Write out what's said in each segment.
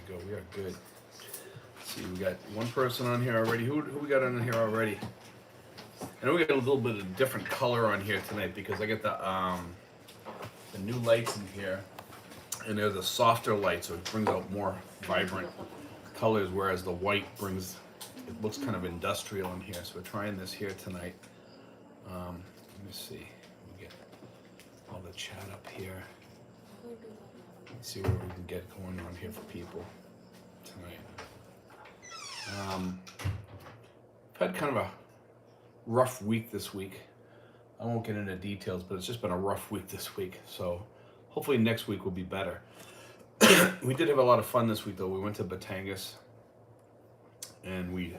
go. We are good. Let's see, we got one person on here already. Who we got on here already? I know we got a little bit of different color on here tonight because I get the new lights in here, and they're the softer light, so it brings out more vibrant colors, whereas the white brings it looks kind of industrial in here. So we're trying this here tonight. Let me see. We get all the chat up here. Let's see what we can get going on here for people tonight. I've had kind of a rough week this week. I won't get into details, but it's just been a rough week this week. So hopefully next week will be better. We did have a lot of fun this week, though. We went to Batangas, and we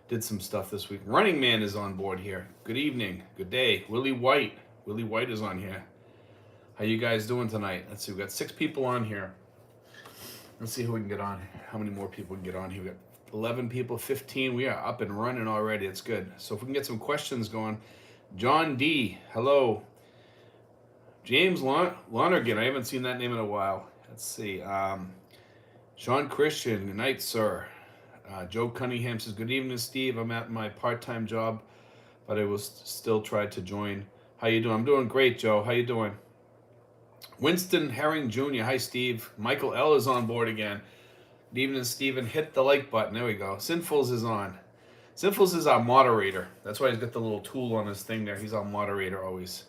did some stuff this week. Running Man is on board here. Good evening. Good day. Willie White. Willie White is on here. How you guys doing tonight? Let's see. We got 6 people on here. Let's see who we can get on. How many more people we can get on here? We got 11 people, 15. We are up and running already. It's good. So if we can get some questions going. John D. Hello. James Lonergan. I haven't seen that name in a while. Let's see. Sean Christian. Good night, sir. Joe Cunningham says, good evening, Steve. I'm at my part-time job, but I will still try to join. How you doing? I'm doing great, Joe. How you doing? Winston Herring Jr. Hi, Steve. Michael L. is on board again. Good evening, Steven. Hit the like button. There we go. Sinfuls is on. Sinfuls is our moderator. That's why he's got the little tool on his thing there. He's our moderator always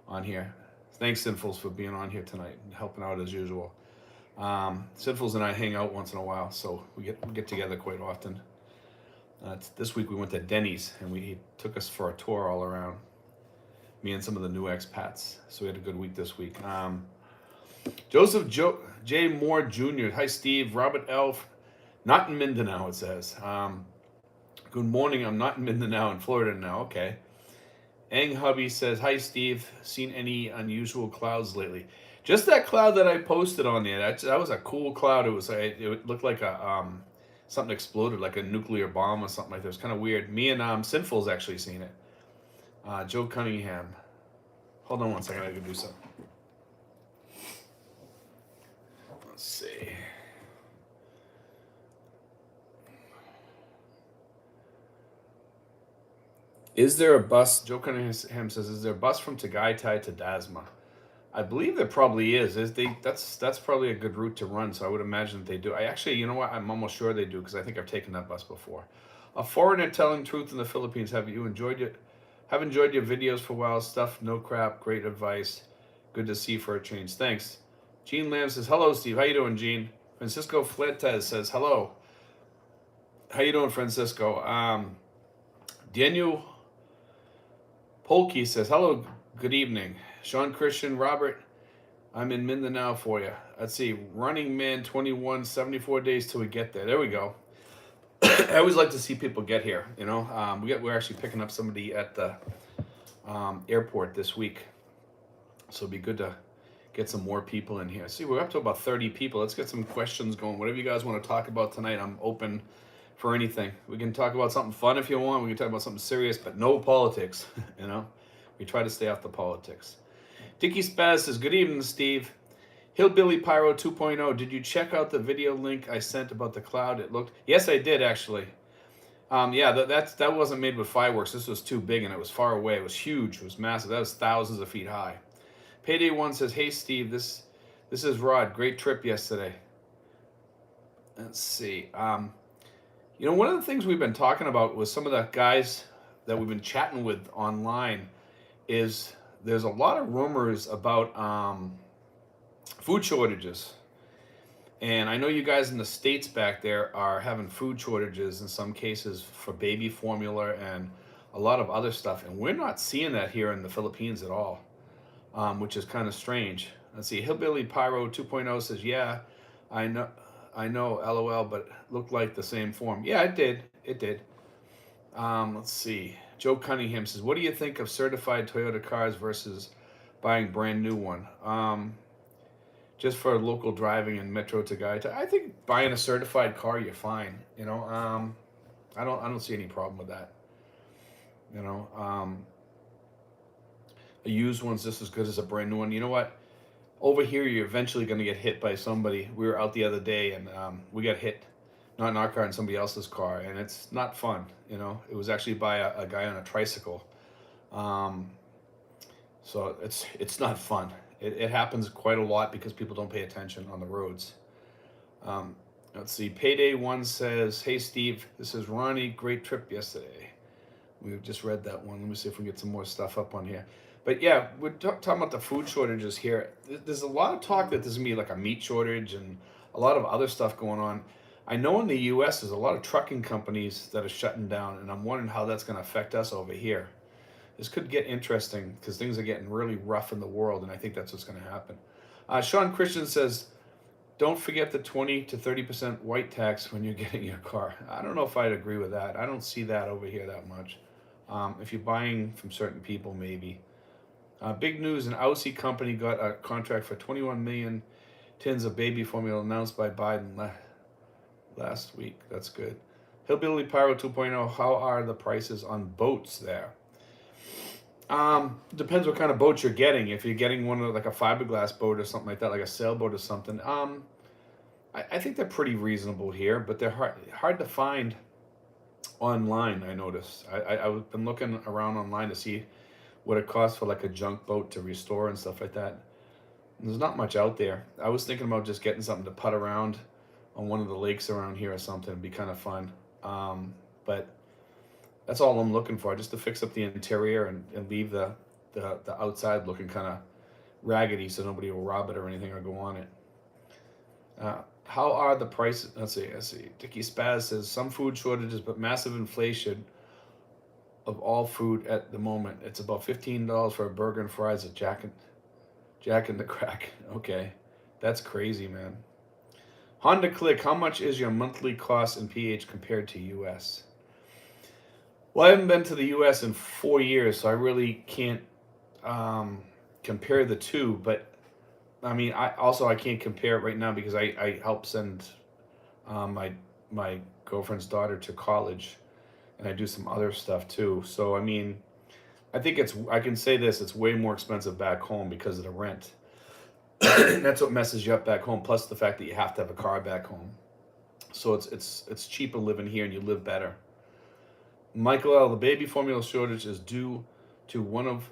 on here. Thanks, Sinfuls, for being on here tonight and helping out as usual. Sinfuls and I hang out once in a while, so we get together quite often. This week we went to Denny's, and he took us for a tour all around. Me and some of the new expats. So we had a good week this week. Joseph J. Moore Jr. Hi, Steve. Robert Elf. Not in Mindanao, it says. Good morning. I'm not in Mindanao, in Florida now. Okay. Ang Hubby says, hi, Steve. Seen any unusual clouds lately? Just that cloud that I posted on there. That was a cool cloud. It looked like something exploded, like a nuclear bomb or something like that. It was kind of weird. Me and Sinful's actually seen it. Joe Cunningham. Hold on one second. I gotta do something. Let's see. Is there a bus? Joe Cunningham says, is there a bus from Tagaytay to Dasma? I believe there probably is. That's probably a good route to run, so I would imagine that they do. You know what? I'm almost sure they do because I think I've taken that bus before. A foreigner telling truth in the Philippines. Have enjoyed your videos for a while. Stuff, no crap. Great advice. Good to see for a change. Thanks. Gene Lamb says, hello, Steve. How you doing, Gene? Francisco Fletes says, hello. How you doing, Francisco? Daniel Polke says, hello, good evening. Sean Christian, Robert, I'm in Mindanao for you. Let's see, Running Man 21, 74 days till we get there. There we go. I always like to see people get here, you know. We're actually picking up somebody at the airport this week. So it'd be good to get some more people in here. See, we're up to about 30 people. Let's get some questions going. Whatever you guys want to talk about tonight, I'm open for anything. We can talk about something fun if you want. We can talk about something serious, but no politics, you know. We try to stay off the politics. Dickie Spaz says, good evening, Steve. Hillbilly Pyro 2.0, did you check out the video link I sent about the cloud? Yes, I did, actually. Yeah, that wasn't made with fireworks. This was too big, and it was far away. It was huge. It was massive. That was thousands of feet high. Payday 1 says, hey, Steve, this is Rod. Great trip yesterday. Let's see. You know, one of the things we've been talking about with some of the guys that we've been chatting with online is there's a lot of rumors about food shortages. And I know you guys in the States back there are having food shortages in some cases for baby formula and a lot of other stuff. And we're not seeing that here in the Philippines at all, which is kind of strange. Let's see, Hillbilly Pyro 2.0 says, yeah, I know, LOL, but it looked like the same form. Yeah, it did. Let's see. Joe Cunningham says, what do you think of certified Toyota cars versus buying brand new one? Just for local driving and Metro Tagaytay, I think buying a certified car, you're fine. You know, I don't see any problem with that. You know, a used one's just as good as a brand new one. You know what? over here, you're eventually going to get hit by somebody. We were out the other day, and we got hit, not in our car, in somebody else's car, and it's not fun. You know, it was actually by a guy on a tricycle. Um, so it's not fun. It happens quite a lot because people don't pay attention on the roads. Um, let's see. Payday One says, "Hey Steve, this is Ronnie. Great trip yesterday." We've just read that one. Let me see if we can get some more stuff up on here. But yeah, we're talking about the food shortages here. There's a lot of talk that there's gonna be like a meat shortage and a lot of other stuff going on. I know in the U.S. there's a lot of trucking companies that are shutting down, and I'm wondering how that's going to affect us over here. This could get interesting because things are getting really rough in the world, and I think that's what's going to happen. Sean Christian says, "Don't forget the 20 to 30% white tax when you're getting your car." I don't know if I'd agree with that. I don't see that over here that much. If you're buying from certain people, maybe. Big news: an Aussie company got a contract for 21 million tins of baby formula announced by Biden last week. That's good. Hillbilly Pyro 2.0. How are the prices on boats there? Depends what kind of boat you're getting. If you're getting one of like a fiberglass boat or something like that, like a sailboat or something, I think they're pretty reasonable here, but they're hard to find online. I noticed. I've been looking around online to see what it costs for like a junk boat to restore and stuff like that. And there's not much out there. I was thinking about just getting something to putt around on one of the lakes around here or something. It'd be kind of fun. But that's all I'm looking for, just to fix up the interior and leave the outside looking kind of raggedy so nobody will rob it or anything or go on it. How are the prices? Let's see. Dickie Spaz says some food shortages, but massive inflation of all food at the moment. It's about $15 for a burger and fries at Jack and the Crack. Okay, that's crazy, man. Honda Click, how much is your monthly cost in PH compared to US? Well, I haven't been to the US in 4 years, so I really can't compare the two. But I mean, I can't compare it right now because I help send my girlfriend's daughter to college, and I do some other stuff too. So I mean, I can say this: it's way more expensive back home because of the rent. And that's what messes you up back home. Plus the fact that you have to have a car back home. So it's cheaper living here and you live better. Michael L. The baby formula shortage is due to one of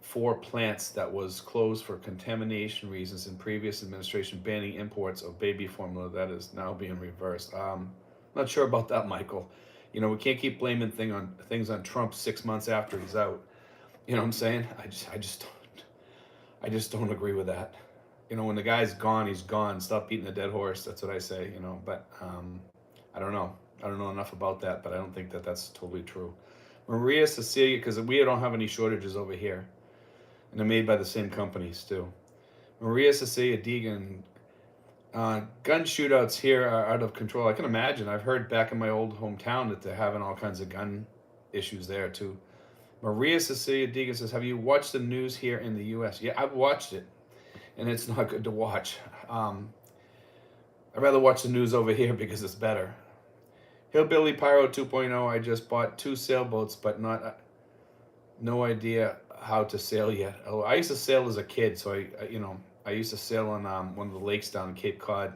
4 plants that was closed for contamination reasons in previous administration banning imports of baby formula that is now being reversed. Not sure about that, Michael. You know, we can't keep blaming things on Trump 6 months after he's out. You know what I'm saying? I just don't agree with that. You know, when the guy's gone, he's gone. Stop beating the dead horse. That's what I say. You know, but I don't know. I don't know enough about that, but I don't think that that's totally true. Maria Cecilia, because we don't have any shortages over here, and they're made by the same companies too. Maria Cecilia Deegan, gun shootouts here are out of control. I can imagine. I've heard back in my old hometown that they're having all kinds of gun issues there too. Maria Cecilia Deegan says, "Have you watched the news here in the U.S.?" Yeah, I've watched it, and it's not good to watch. I'd rather watch the news over here because it's better. Hillbilly Pyro 2.0. I just bought 2 sailboats, but no idea how to sail yet. Oh, I used to sail as a kid, so I used to sail on one of the lakes down in Cape Cod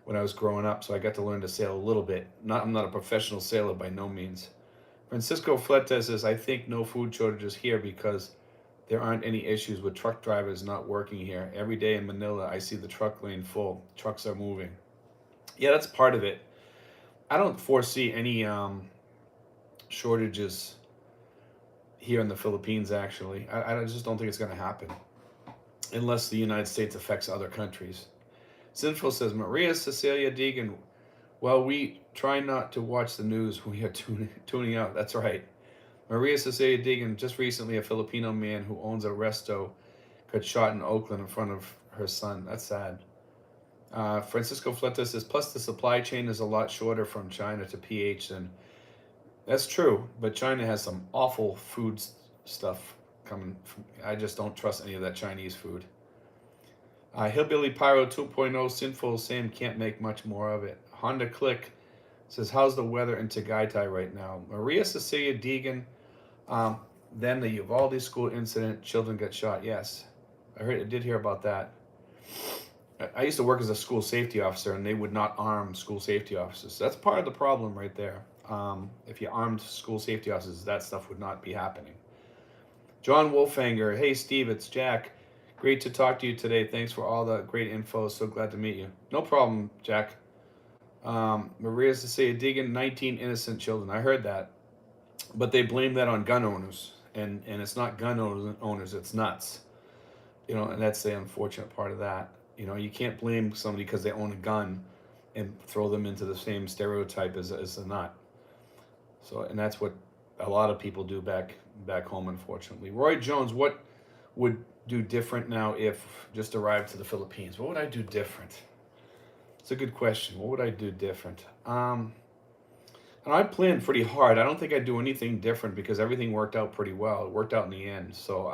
when I was growing up, so I got to learn to sail a little bit. I'm not a professional sailor by no means. Francisco Fletes says, "I think no food shortages here because there aren't any issues with truck drivers not working here. Every day in Manila, I see the truck lane full. Trucks are moving." Yeah, that's part of it. I don't foresee any shortages here in the Philippines, actually. I just don't think it's going to happen unless the United States affects other countries. Sinful says, Maria Cecilia Deegan, "Well, we try not to watch the news. We are tuning out." That's right. Maria Cecilia Deegan, just recently a Filipino man who owns a resto got shot in Oakland in front of her son. That's sad. Francisco Fletes says, "Plus the supply chain is a lot shorter from China to PH than..." That's true, but China has some awful food stuff coming from, I just don't trust any of that Chinese food. Hillbilly Pyro 2.0, Sinful Sam can't make much more of it. Honda Click says, "How's the weather in Tagaytay right now?" Maria Cecilia Deegan, then the Uvalde school incident, children got shot. Yes, I did hear about that. I used to work as a school safety officer, and they would not arm school safety officers. That's part of the problem right there. If you armed school safety officers, that stuff would not be happening. John Wolfanger, hey Steve, it's Jack. Great to talk to you today. Thanks for all the great info. So glad to meet you. No problem, Jack. Maria's to say digging 19 innocent children. I heard that, but they blame that on gun owners, and it's not gun owners. It's nuts. And that's the unfortunate part of that. You can't blame somebody because they own a gun and throw them into the same stereotype as a nut. So, and that's what a lot of people do back home, unfortunately. Roy Jones, what would do different now if just arrived to the Philippines? What would I do different? It's a good question. What would I do different? And I planned pretty hard. I don't think I'd do anything different because everything worked out pretty well. It worked out in the end. So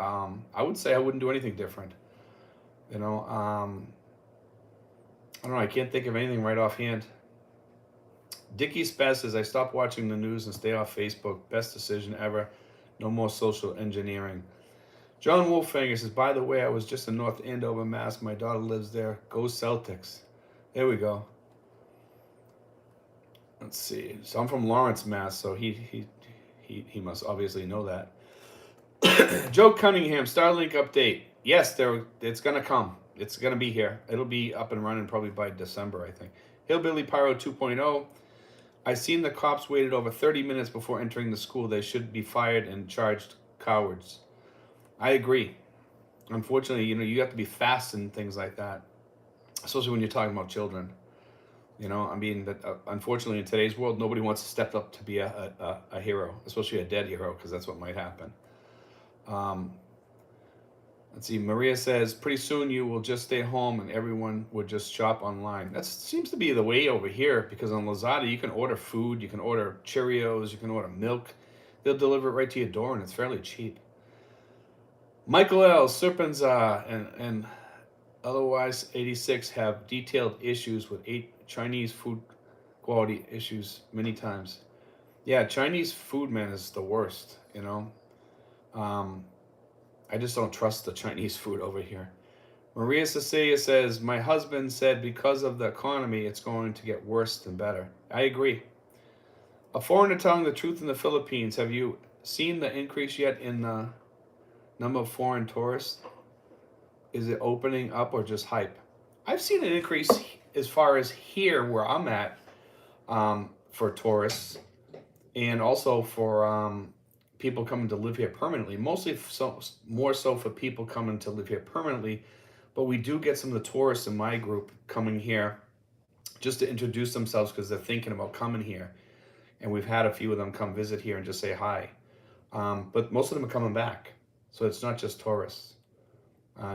I would say I wouldn't do anything different. I don't know. I can't think of anything right offhand. Dickie Spaz says, I stopped watching the news and stay off Facebook. Best decision ever. No more social engineering. John Wolfanger says, by the way, I was just in North Andover, Mass. My daughter lives there. Go Celtics. There we go. Let's see. So I'm from Lawrence, Mass. So he must obviously know that. Joe Cunningham, Starlink update. Yes, it's gonna come. It's gonna be here. It'll be up and running probably by December, I think. Hillbilly Pyro 2.0. I seen the cops waited over 30 minutes before entering the school. They should be fired and charged cowards. I agree. Unfortunately, you have to be fast and things like that, especially when you're talking about children. Unfortunately, in today's world, nobody wants to step up to be a hero, especially a dead hero, because that's what might happen. Let's see. Maria says, pretty soon you will just stay home and everyone would just shop online. That seems to be the way over here, because on Lazada, you can order food, you can order Cheerios, you can order milk. They'll deliver it right to your door, and it's fairly cheap. Michael L. Serpens and otherwise 86 have detailed issues with 8 Chinese food quality issues many times. Yeah, Chinese food, man, is the worst, I just don't trust the Chinese food over here. Maria Cecilia says, my husband said because of the economy, it's going to get worse than better. I agree. A foreigner telling the truth in the Philippines. Have you seen the increase yet in the number of foreign tourists? Is it opening up or just hype? I've seen an increase as far as here where I'm at for tourists, and also for people coming to live here permanently. Mostly more so for people coming to live here permanently, but we do get some of the tourists in my group coming here just to introduce themselves because they're thinking about coming here. And we've had a few of them come visit here and just say hi. But most of them are coming back. So it's not just tourists.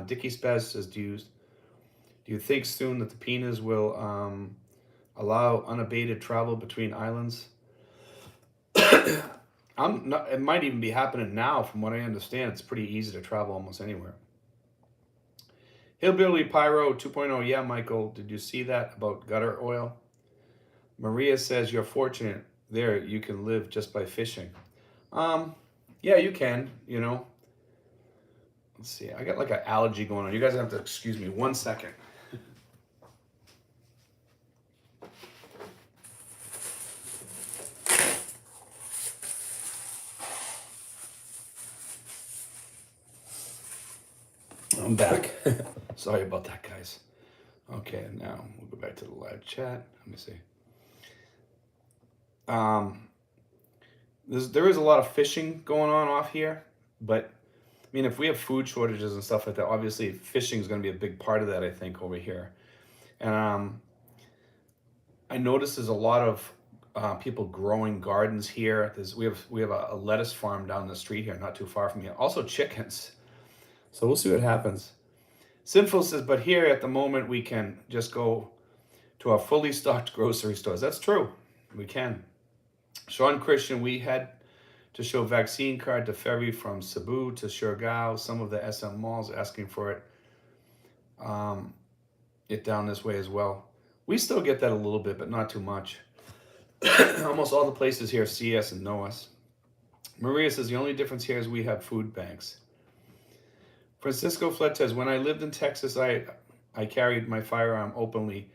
Dickie Spaz says, do you think soon that the Pinas will allow unabated travel between islands? It might even be happening now. From what I understand, it's pretty easy to travel almost anywhere. Hillbilly Pyro 2.0. Yeah, Michael, did you see that about gutter oil? Maria says, you're fortunate there. You can live just by fishing. Yeah, you can, Let's see. I got like an allergy going on. You guys have to excuse me 1 second. I'm back. Sorry about that, guys. Okay, now we'll go back to the live chat. Let me see. There is a lot of fishing going on off here, but if we have food shortages and stuff like that, obviously fishing is going to be a big part of that, I think, over here. And I noticed there's a lot of people growing gardens here. We have a lettuce farm down the street here, not too far from here. Also chickens. So we'll see what happens. Sinful says, but here at the moment we can just go to our fully stocked grocery stores. That's true. We can. Sean Christian, we had to show vaccine card to ferry from Cebu to Siargao. Some of the SM malls asking for it down this way as well. We still get that a little bit, but not too much. Almost all the places here see us and know us. Maria says, the only difference here is we have food banks. Francisco Flett says, when I lived in Texas, I I carried my firearm openly.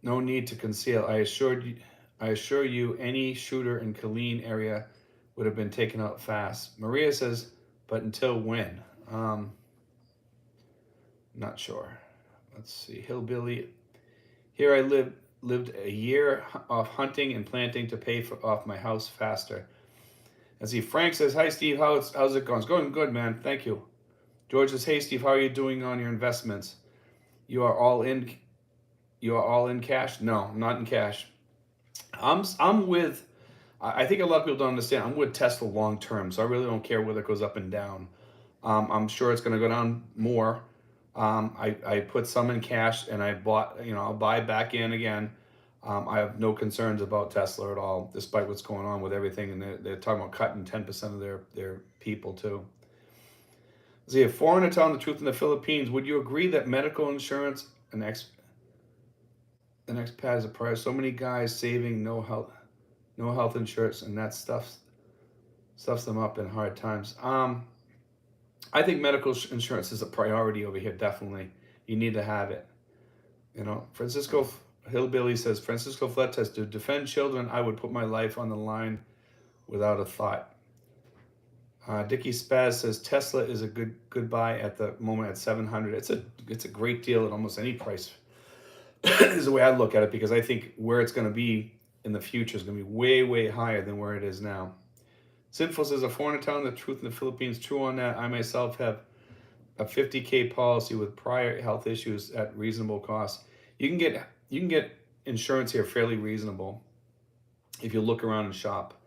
No need to conceal. I assure you, any shooter in Killeen area would have been taken out fast. Maria says, but until when? Not sure. Let's see. Hillbilly. Here I lived a year off hunting and planting to pay off my house faster. Let's see. Frank says, hi Steve, how's it going? It's going good, man. Thank you. George says, hey Steve, how are you doing on your investments? You are all in. You are all in cash? No, I'm not in cash. I'm with. I think a lot of people don't understand. I'm with Tesla long term, so I really don't care whether it goes up and down. I'm sure it's going to go down more. I put some in cash, and I bought. I'll buy back in again. I have no concerns about Tesla at all, despite what's going on with everything. And they're talking about cutting 10% of their people too. See, a foreigner telling the truth in the Philippines, would you agree that medical insurance an expat is a priority? So many guys saving no health insurance, and that stuffs them up in hard times. I think medical insurance is a priority over here. Definitely, you need to have it. Francisco Hillbilly says, Francisco Fletes, to defend children, I would put my life on the line without a thought. Dickie Spaz says Tesla is a good buy at the moment at 700. It's a great deal at almost any price. Is the way I look at it, because I think where it's going to be in the future is going to be way higher than where it is now. Sinful says, a foreigner telling the truth in the Philippines. True on that. I myself have a 50K policy with prior health issues at reasonable cost. You can get insurance here fairly reasonable if you look around and shop.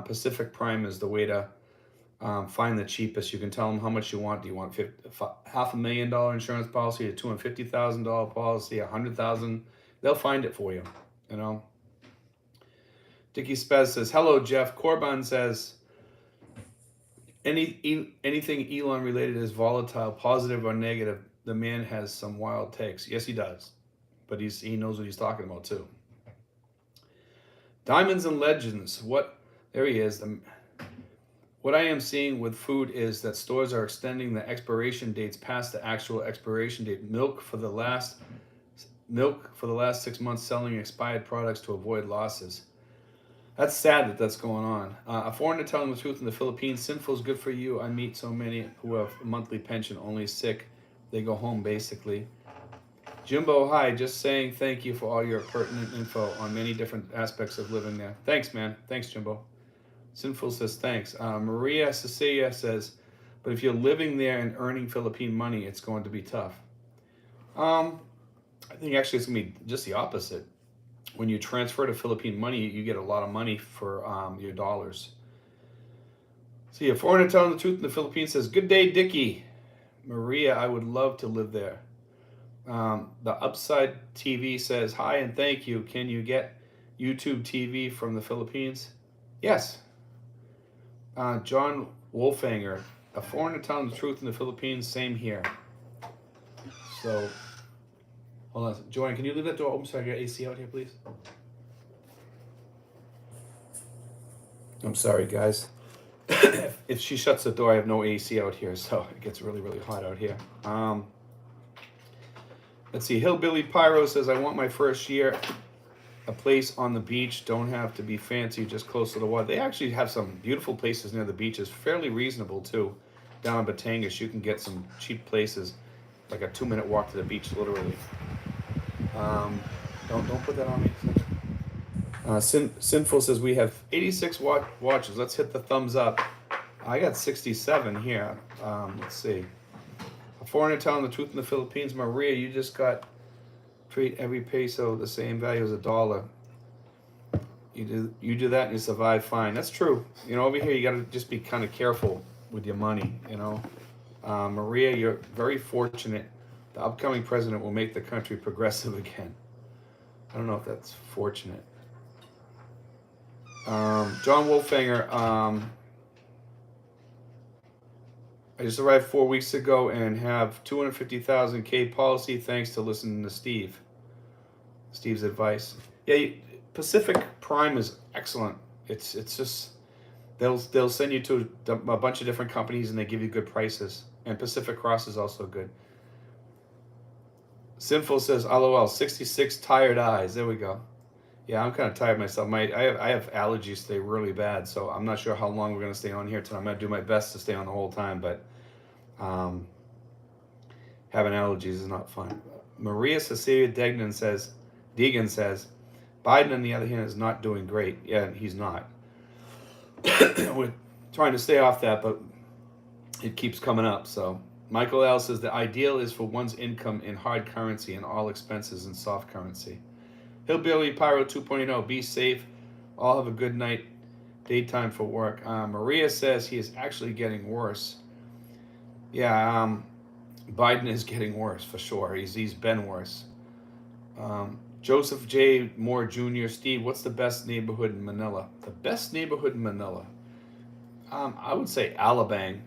Pacific Prime is the way to find the cheapest. You can tell them how much you want. Do you want $500,000 insurance policy, a $250,000 policy, $100,000? They'll find it for you. Dickie Spez says, hello Jeff. Corban says, anything Elon related is volatile, positive or negative. The man has some wild takes. Yes, he does, but he knows what he's talking about too. Diamonds and Legends. There he is. What I am seeing with food is that stores are extending the expiration dates past the actual expiration date. Milk for the last 6 months, selling expired products to avoid losses. That's sad that that's going on. A foreigner telling the truth in the Philippines. Sinful is good for you. I meet so many who have a monthly pension, only sick. They go home basically. Jimbo, hi. Just saying thank you for all your pertinent info on many different aspects of living there. Thanks, man. Thanks, Jimbo. Sinful says thanks. Maria Cecilia says, but if you're living there and earning Philippine money, it's going to be tough. I think actually it's going to be just the opposite. When you transfer to Philippine money, you get a lot of money for your dollars. See, a foreigner telling the truth in the Philippines says, good day, Dickie. Maria, I would love to live there. The Upside TV says, hi and thank you. Can you get YouTube TV from the Philippines? Yes. John Wolfanger, a foreigner telling the truth in the Philippines, same here. So, hold on. Joanne, can you leave that door open so I get AC out here, please? I'm sorry, guys. If she shuts the door, I have no AC out here, so it gets really hot out here. Let's see. Hillbilly Pyro says, I want my first year a place on the beach. Don't have to be fancy, just close to the water. They actually have some beautiful places near the beaches, fairly reasonable too. Down in Batangas, you can get some cheap places, like a 2-minute walk to the beach, literally. Don't put that on me. Sinful says we have 86 watches. Let's hit the thumbs up. I got 67 here. Let's see. A foreigner telling the truth in the Philippines. Maria, you just got treat every peso the same value as $1. You do that and you survive fine. That's true. Over here you got to just be kind of careful with your money. Maria, you're very fortunate. The upcoming president will make the country progressive again. I don't know if that's fortunate. John Wolfanger, I just arrived 4 weeks ago and have 250,000 K policy thanks to listening to Steve's advice. Yeah, Pacific Prime is excellent. It's just they'll send you to a bunch of different companies and they give you good prices. And Pacific Cross is also good. Sinful says, LOL, 66 tired eyes. There we go. Yeah, I'm kind of tired myself. I have allergies today really bad, so I'm not sure how long we're going to stay on here tonight. I'm going to do my best to stay on the whole time, but um, having allergies is not fun. Maria Cecilia Deegan says, Biden, on the other hand, is not doing great. Yeah, he's not. We're trying to stay off that, but it keeps coming up. So Michael L says the ideal is for one's income in hard currency and all expenses in soft currency. Hillbilly Pyro 2.0, be safe. All have a good night. Daytime for work. Maria says he is actually getting worse. Yeah, Biden is getting worse for sure. He's been worse. Joseph J. Moore Jr. Steve, what's the best neighborhood in Manila? The best neighborhood in Manila? I would say Alabang.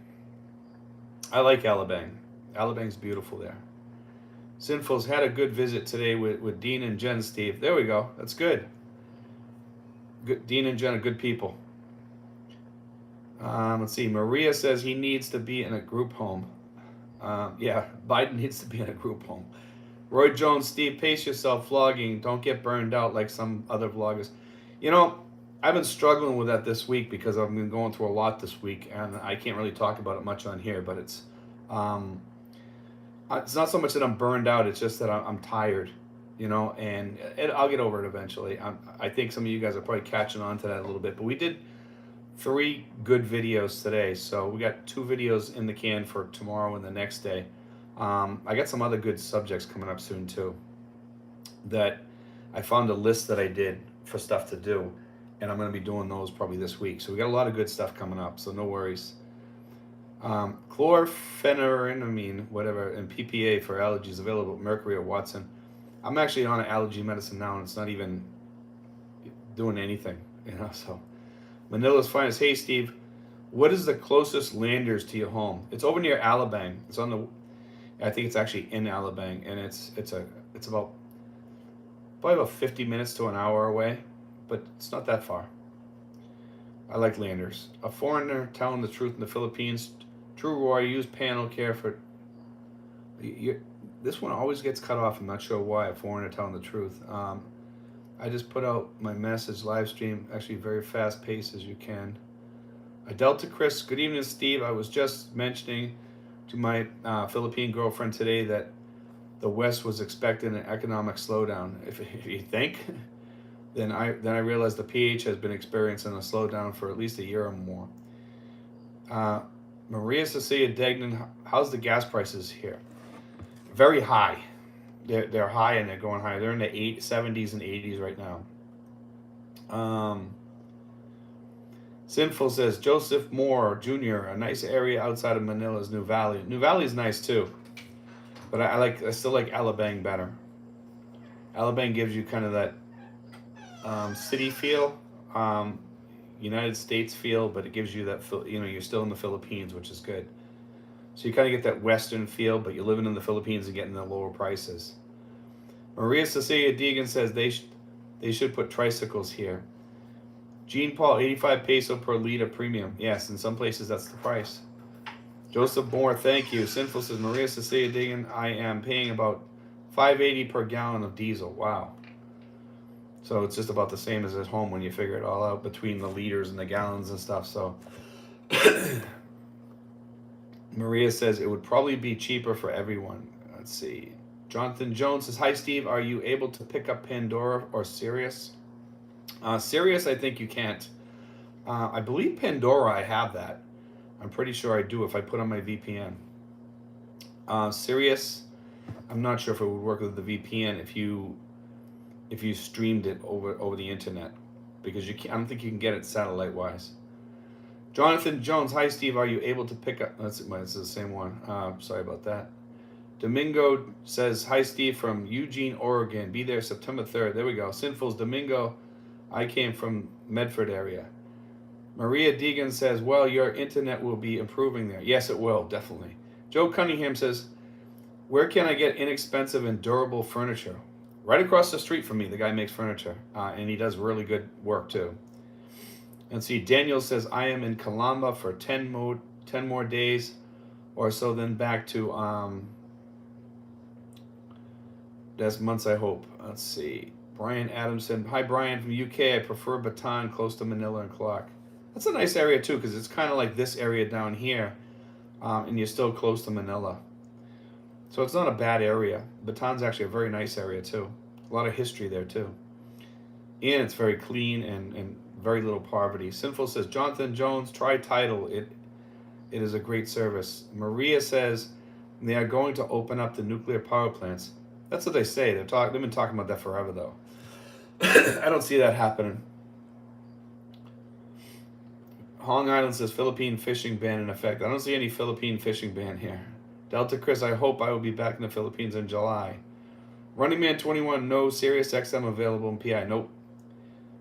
I like Alabang. Alabang's beautiful there. Sinful's had a good visit today with Dean and Jen, Steve. There we go. That's good. Dean and Jen are good people. Let's see. Maria says he needs to be in a group home. Yeah, Biden needs to be in a group home. Roy Jones, Steve, pace yourself vlogging. Don't get burned out like some other vloggers. You know, I've been struggling with that this week because I've been going through a lot this week, and I can't really talk about it much on here, but it's not so much that I'm burned out, it's just that I'm tired, you know, and I'll get over it eventually. I think some of you guys are probably catching on to that a little bit, but we did 3 good videos today, so we got 2 videos in the can for tomorrow and the next day. I got some other good subjects coming up soon too, that I found a list that I did for stuff to do, and I'm going to be doing those probably this week. So we got a lot of good stuff coming up, so no worries. Chlorpheniramine, whatever, and PPA for allergies available at Mercury or Watson. I'm actually on an allergy medicine now, and it's not even doing anything, you know. So Manila's finest. Hey Steve, what is the closest Landers to your home? It's over near Alabang. It's on the, I think it's actually in Alabang, and it's about probably about 50 minutes to an hour away, but it's not that far. I like Landers. A foreigner telling the truth in the Philippines. True Roy, use panel care for. This one always gets cut off. I'm not sure why. A foreigner telling the truth. I just put out my message live stream, actually very fast pace as you can. Delta Chris, good evening, Steve. I was just mentioning to my Philippine girlfriend today that the West was expecting an economic slowdown. If you think, then I realized the PH has been experiencing a slowdown for at least a year or more. Maria Cecilia Degnan, how's the gas prices here? Very high. They're high and they're going higher. They're in the 70s and 80s right now. Sinful says Joseph Moore Jr., a nice area outside of Manila's New Valley. New Valley is nice too, but I still like Alabang better. Alabang gives you kind of that city feel, United States feel, but it gives you that, you know, you're still in the Philippines, which is good. So you kind of get that Western feel, but you're living in the Philippines and getting the lower prices. Maria Cecilia Deegan says they should put tricycles here. Jean Paul, 85 peso per liter premium. Yes, in some places that's the price. Joseph Moore, thank you. Sinful says, Maria Cecilia Deegan, I am paying about $5.80 per gallon of diesel. Wow. So it's just about the same as at home when you figure it all out between the liters and the gallons and stuff. So Maria says it would probably be cheaper for everyone. Let's see. Jonathan Jones says, hi, Steve. Are you able to pick up Pandora or Sirius? Sirius, I think you can't. I believe Pandora, I have that. I'm pretty sure I do if I put on my VPN. Sirius, I'm not sure if it would work with the VPN if you streamed it over the internet, because I don't think you can get it satellite wise. Jonathan Jones, hi Steve, are you able to pick up? That's the same one. Sorry about that. Domingo says, hi Steve from Eugene, Oregon. Be there September 3rd. There we go. Sinful's Domingo. I came from Medford area. Maria Deegan says, well, your internet will be improving there. Yes, it will, definitely. Joe Cunningham says, where can I get inexpensive and durable furniture? Right across the street from me, the guy makes furniture, and he does really good work too. And see, Daniel says, I am in Calamba for 10 more days or so, then back to That's months, I hope. Let's see. Brian Adamson. Hi, Brian from UK. I prefer Bataan, close to Manila and Clark. That's a nice area, too, because it's kind of like this area down here, and you're still close to Manila. So it's not a bad area. Bataan's actually a very nice area, too. A lot of history there, too. And it's very clean and very little poverty. Sinful says, Jonathan Jones, try Tidal. It is a great service. Maria says, they are going to open up the nuclear power plants. That's what they say. They've been talking about that forever, though. I don't see that happening. Hong Island says Philippine fishing ban in effect. I don't see any Philippine fishing ban here. Delta Chris, I hope I will be back in the Philippines in July. Running Man 21, no Sirius XM available in PI. Nope.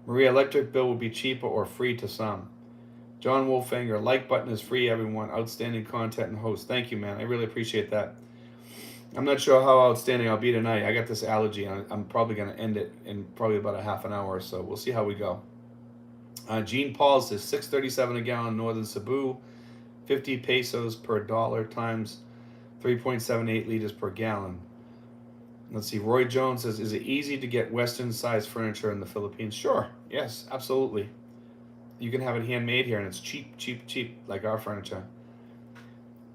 Maria, electric bill will be cheaper or free to some. John Wolfanger, like button is free, everyone. Outstanding content and host. Thank you, man. I really appreciate that. I'm not sure how outstanding I'll be tonight. I got this allergy, and I'm probably going to end it in probably about a half an hour or so. We'll see how we go. Gene Paul says $6.37 a gallon, Northern Cebu, 50 pesos per dollar times 3.78 liters per gallon. Let's see. Roy Jones says, is it easy to get Western-sized furniture in the Philippines? Sure. Yes, absolutely. You can have it handmade here, and it's cheap, cheap, cheap, like our furniture.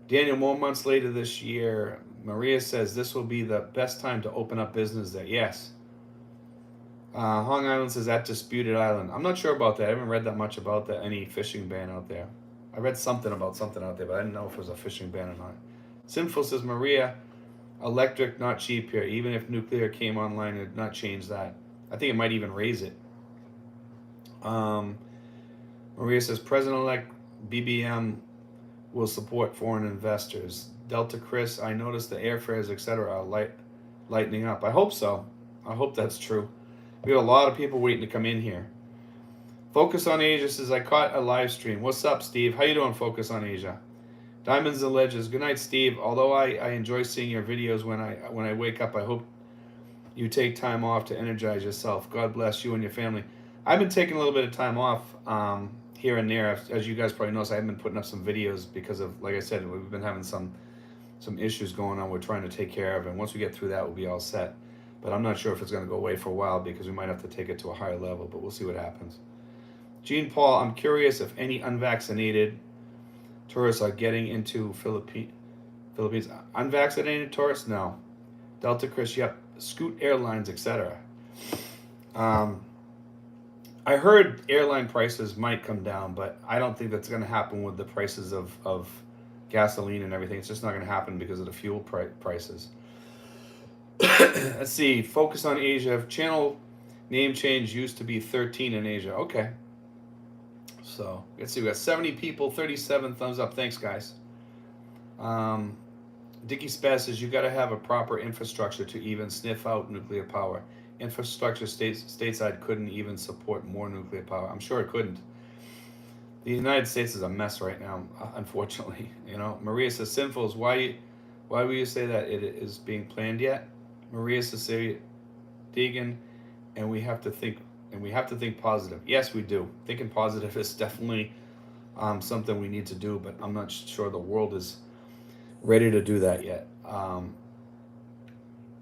Daniel, more months later this year. Maria says this will be the best time to open up business there. Yes. Hong Island says that disputed island. I'm not sure about that. I haven't read that much about that, any fishing ban out there. I read something about something out there, but I didn't know if it was a fishing ban or not. Sinful says, Maria, electric not cheap here. Even if nuclear came online, it would not change that. I think it might even raise it. Maria says, President-elect BBM will support foreign investors. Delta Chris, I noticed the airfares, etc. are lightening up. I hope so. I hope that's true. We have a lot of people waiting to come in here. Focus on Asia says, I caught a live stream. What's up, Steve? How you doing, Focus on Asia? Diamonds and Legends. Good night, Steve. Although I enjoy seeing your videos when I wake up, I hope you take time off to energize yourself. God bless you and your family. I've been taking a little bit of time off here and there. As you guys probably noticed, I haven't been putting up some videos because of, like I said, we've been having some issues going on we're trying to take care of, and once we get through that, we'll be all set. But I'm not sure if it's going to go away for a while because we might have to take it to a higher level, but we'll see what happens. Gene Paul, I'm curious if any unvaccinated tourists are getting into Philippines. Unvaccinated tourists? No. Delta Chris, yep. Scoot Airlines, etc. I heard airline prices might come down, but I don't think that's going to happen with the prices of gasoline and everything. It's just not going to happen because of the fuel prices. Let's see. Focus on Asia. Channel name change used to be 13 in Asia. Okay. So let's see. We got 70 people, 37 thumbs up. Thanks, guys. Dickie Spaz says you got to have a proper infrastructure to even sniff out nuclear power. Infrastructure stateside couldn't even support more nuclear power. I'm sure it couldn't. The United States is a mess right now, unfortunately. You know, Maria says, Sinfuls, why will you say that it is being planned yet? Maria says, Deegan, and we have to think positive. Yes, we do. Thinking positive is definitely something we need to do, but I'm not sure the world is ready to do that yet.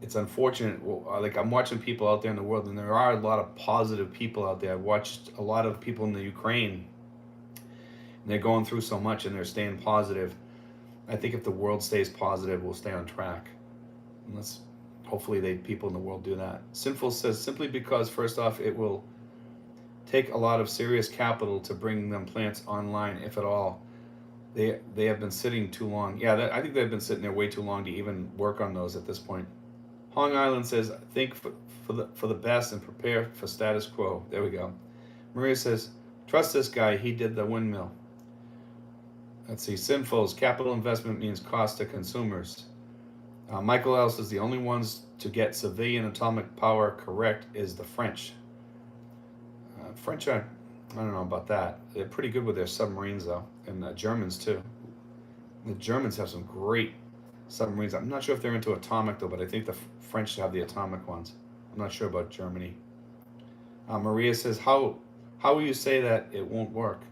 It's unfortunate. Like, I'm watching people out there in the world, and there are a lot of positive people out there. I've watched a lot of people in the Ukraine, and they're going through so much, and they're staying positive. I think if the world stays positive, we'll stay on track. Unless, hopefully, people in the world do that. Sinful says, simply because, first off, it will take a lot of serious capital to bring them plants online, if at all. They have been sitting too long. Yeah, I think they've been sitting there way too long to even work on those at this point. Hong Island says, think for the best and prepare for status quo. There we go. Maria says, trust this guy. He did the windmill. Let's see. Sinfuls, capital investment means cost to consumers. Michael L. says, the only ones to get civilian atomic power correct is the French. French, I don't know about that. They're pretty good with their submarines, though. And the Germans, too. The Germans have some great submarines. I'm not sure if they're into atomic, though, but I think the French have the atomic ones. I'm not sure about Germany. Maria says, how will you say that it won't work?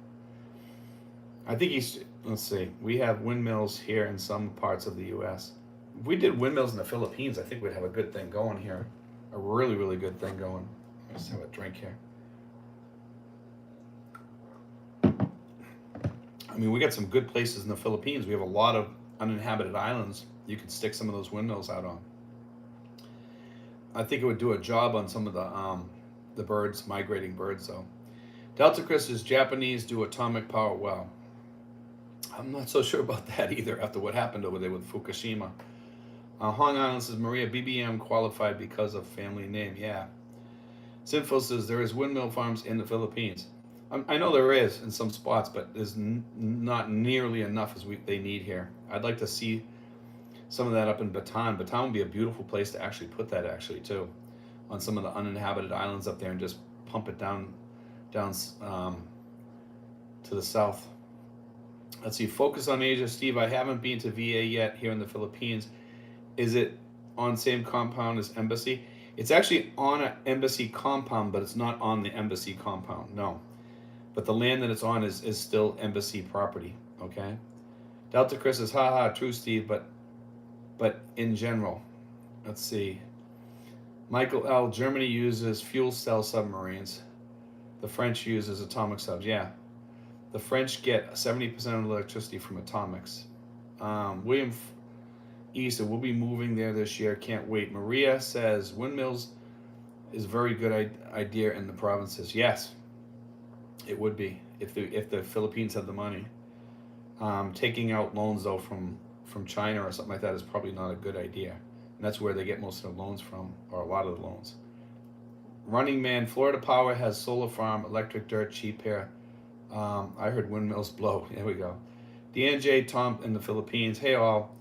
I think let's see. We have windmills here in some parts of the U.S. if we did windmills in the Philippines, I think we'd have a good thing going here. A really, really good thing going. Let's have a drink here. I mean, we got some good places in the Philippines. We have a lot of uninhabited islands you could stick some of those windmills out on. I think it would do a job on some of the birds, migrating birds, though. Delta Chris says Japanese do atomic power well. I'm not so sure about that either after what happened over there with Fukushima. Hong Island says Maria BBM qualified because of family name. Yeah. Sinful says there is windmill farms in the Philippines. I know there is in some spots, but there's not nearly enough as they need here. I'd like to see some of that up in Bataan. Bataan would be a beautiful place to actually put that too, on some of the uninhabited islands up there and just pump it down to the south. Let's see. Focus on Asia, Steve. I haven't been to VA yet here in the Philippines. Is it on same compound as embassy? It's actually on an embassy compound, but it's not on the embassy compound. No. But the land that it's on is still embassy property. Okay. Delta Chris says, haha, true, Steve, but in general. Let's see. Michael L. Germany uses fuel cell submarines. The French uses atomic subs. Yeah. The French get 70% of electricity from atomics. William Easter, we'll be moving there this year. Can't wait. Maria says windmills is a very good idea in the provinces. Yes, it would be if the Philippines had the money. Taking out loans though from China or something like that is probably not a good idea. And that's where they get most of the loans from, or a lot of the loans. Running Man, Florida Power has solar farm, electric dirt, cheap here. I heard windmills blow. There we go. DNJ Tom in the Philippines. Hey all.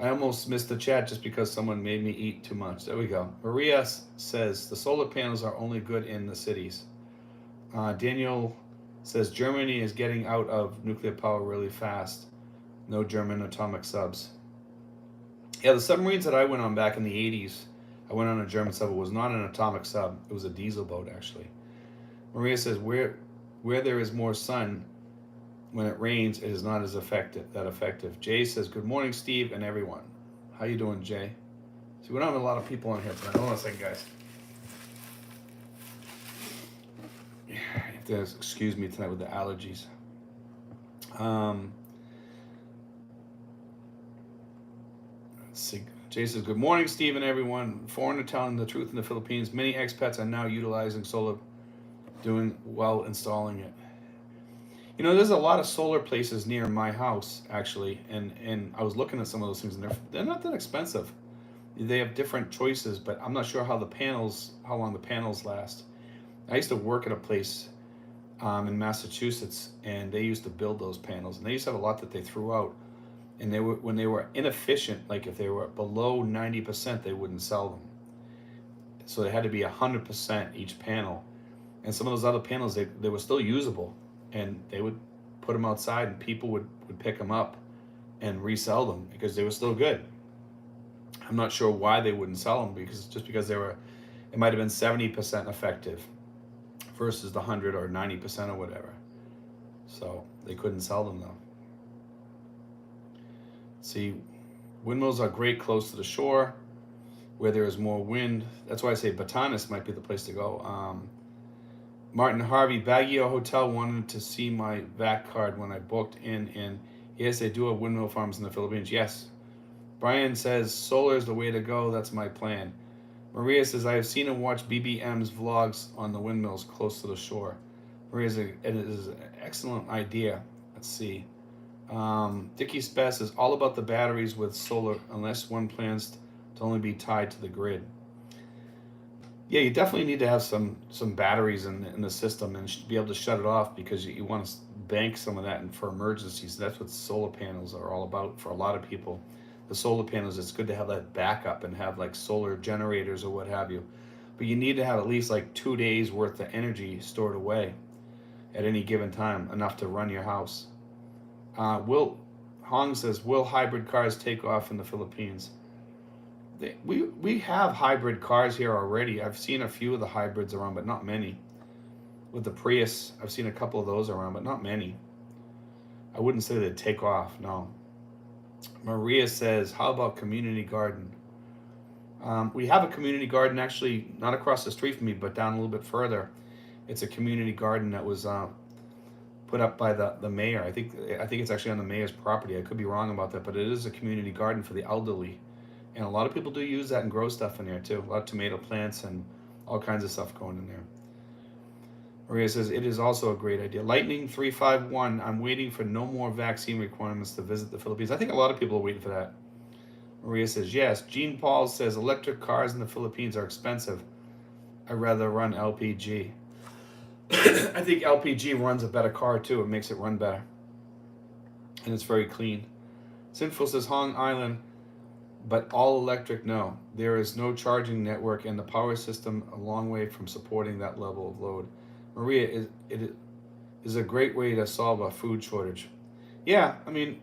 I almost missed the chat just because someone made me eat too much. There we go. Maria says the solar panels are only good in the cities. Daniel says Germany is getting out of nuclear power really fast. No German atomic subs. Yeah, the submarines that I went on back in the 80s, I went on a German sub. It was not an atomic sub. It was a diesel boat, actually. Maria says where there is more sun, when it rains, it is not as effective. Jay says, good morning, Steve and everyone. How you doing, Jay? See, we don't have a lot of people on here tonight. Hold on a second, guys. You have to excuse me tonight with the allergies. Let's see. Jay says, good morning, Steve and everyone. Foreigner telling the truth in the Philippines. Many expats are now utilizing solar, doing well installing it. You know, there's a lot of solar places near my house, actually, and I was looking at some of those things, and they're not that expensive. They have different choices, but I'm not sure how long the panels last. I used to work at a place in Massachusetts, and they used to build those panels, and they used to have a lot that they threw out, and when they were inefficient, like if they were below 90%, they wouldn't sell them. So they had to be 100% each panel, and some of those other panels they were still usable. And they would put them outside, and people would pick them up and resell them because they were still good. I'm not sure why they wouldn't sell them, because it might have been 70% effective versus the 100 or 90% or whatever. So they couldn't sell them though. See, windmills are great close to the shore where there is more wind. That's why I say Batanes might be the place to go. Martin Harvey, Baguio Hotel wanted to see my VAC card when I booked in, and yes, they do have windmill farms in the Philippines. Yes. Brian says, solar is the way to go. That's my plan. Maria says, I have seen and watched BBM's vlogs on the windmills close to the shore. Maria says, it is an excellent idea. Let's see. Dickie Spess says, all about the batteries with solar, unless one plans to only be tied to the grid. Yeah, you definitely need to have some batteries in the system and be able to shut it off, because you want to bank some of that for emergencies. That's what solar panels are all about for a lot of people. The solar panels, it's good to have that backup and have like solar generators or what have you. But you need to have at least like 2 days worth of energy stored away at any given time, enough to run your house. Hong says, will hybrid cars take off in the Philippines? We have hybrid cars here already. I've seen a few of the hybrids around, but not many. With the Prius, I've seen a couple of those around, but not many. I wouldn't say they'd take off, no. Maria says, how about community garden? We have a community garden actually not across the street from me, but down a little bit further. It's a community garden that was put up by the mayor. I think it's actually on the mayor's property. I could be wrong about that, but it is a community garden for the elderly, and a lot of people do use that and grow stuff in there too. A lot of tomato plants and all kinds of stuff going in there. Maria says it is also a great idea. Lightning 351. I'm waiting for no more vaccine requirements to visit the Philippines. I think a lot of people are waiting for that. Maria says yes. Jean Paul says electric cars in the Philippines are expensive. I'd rather run LPG. I think LPG runs a better car too. It makes it run better. And it's very clean. Sinful says Hong Island, but all electric, no. There is no charging network and the power system a long way from supporting that level of load. Maria, it is a great way to solve a food shortage. Yeah, I mean,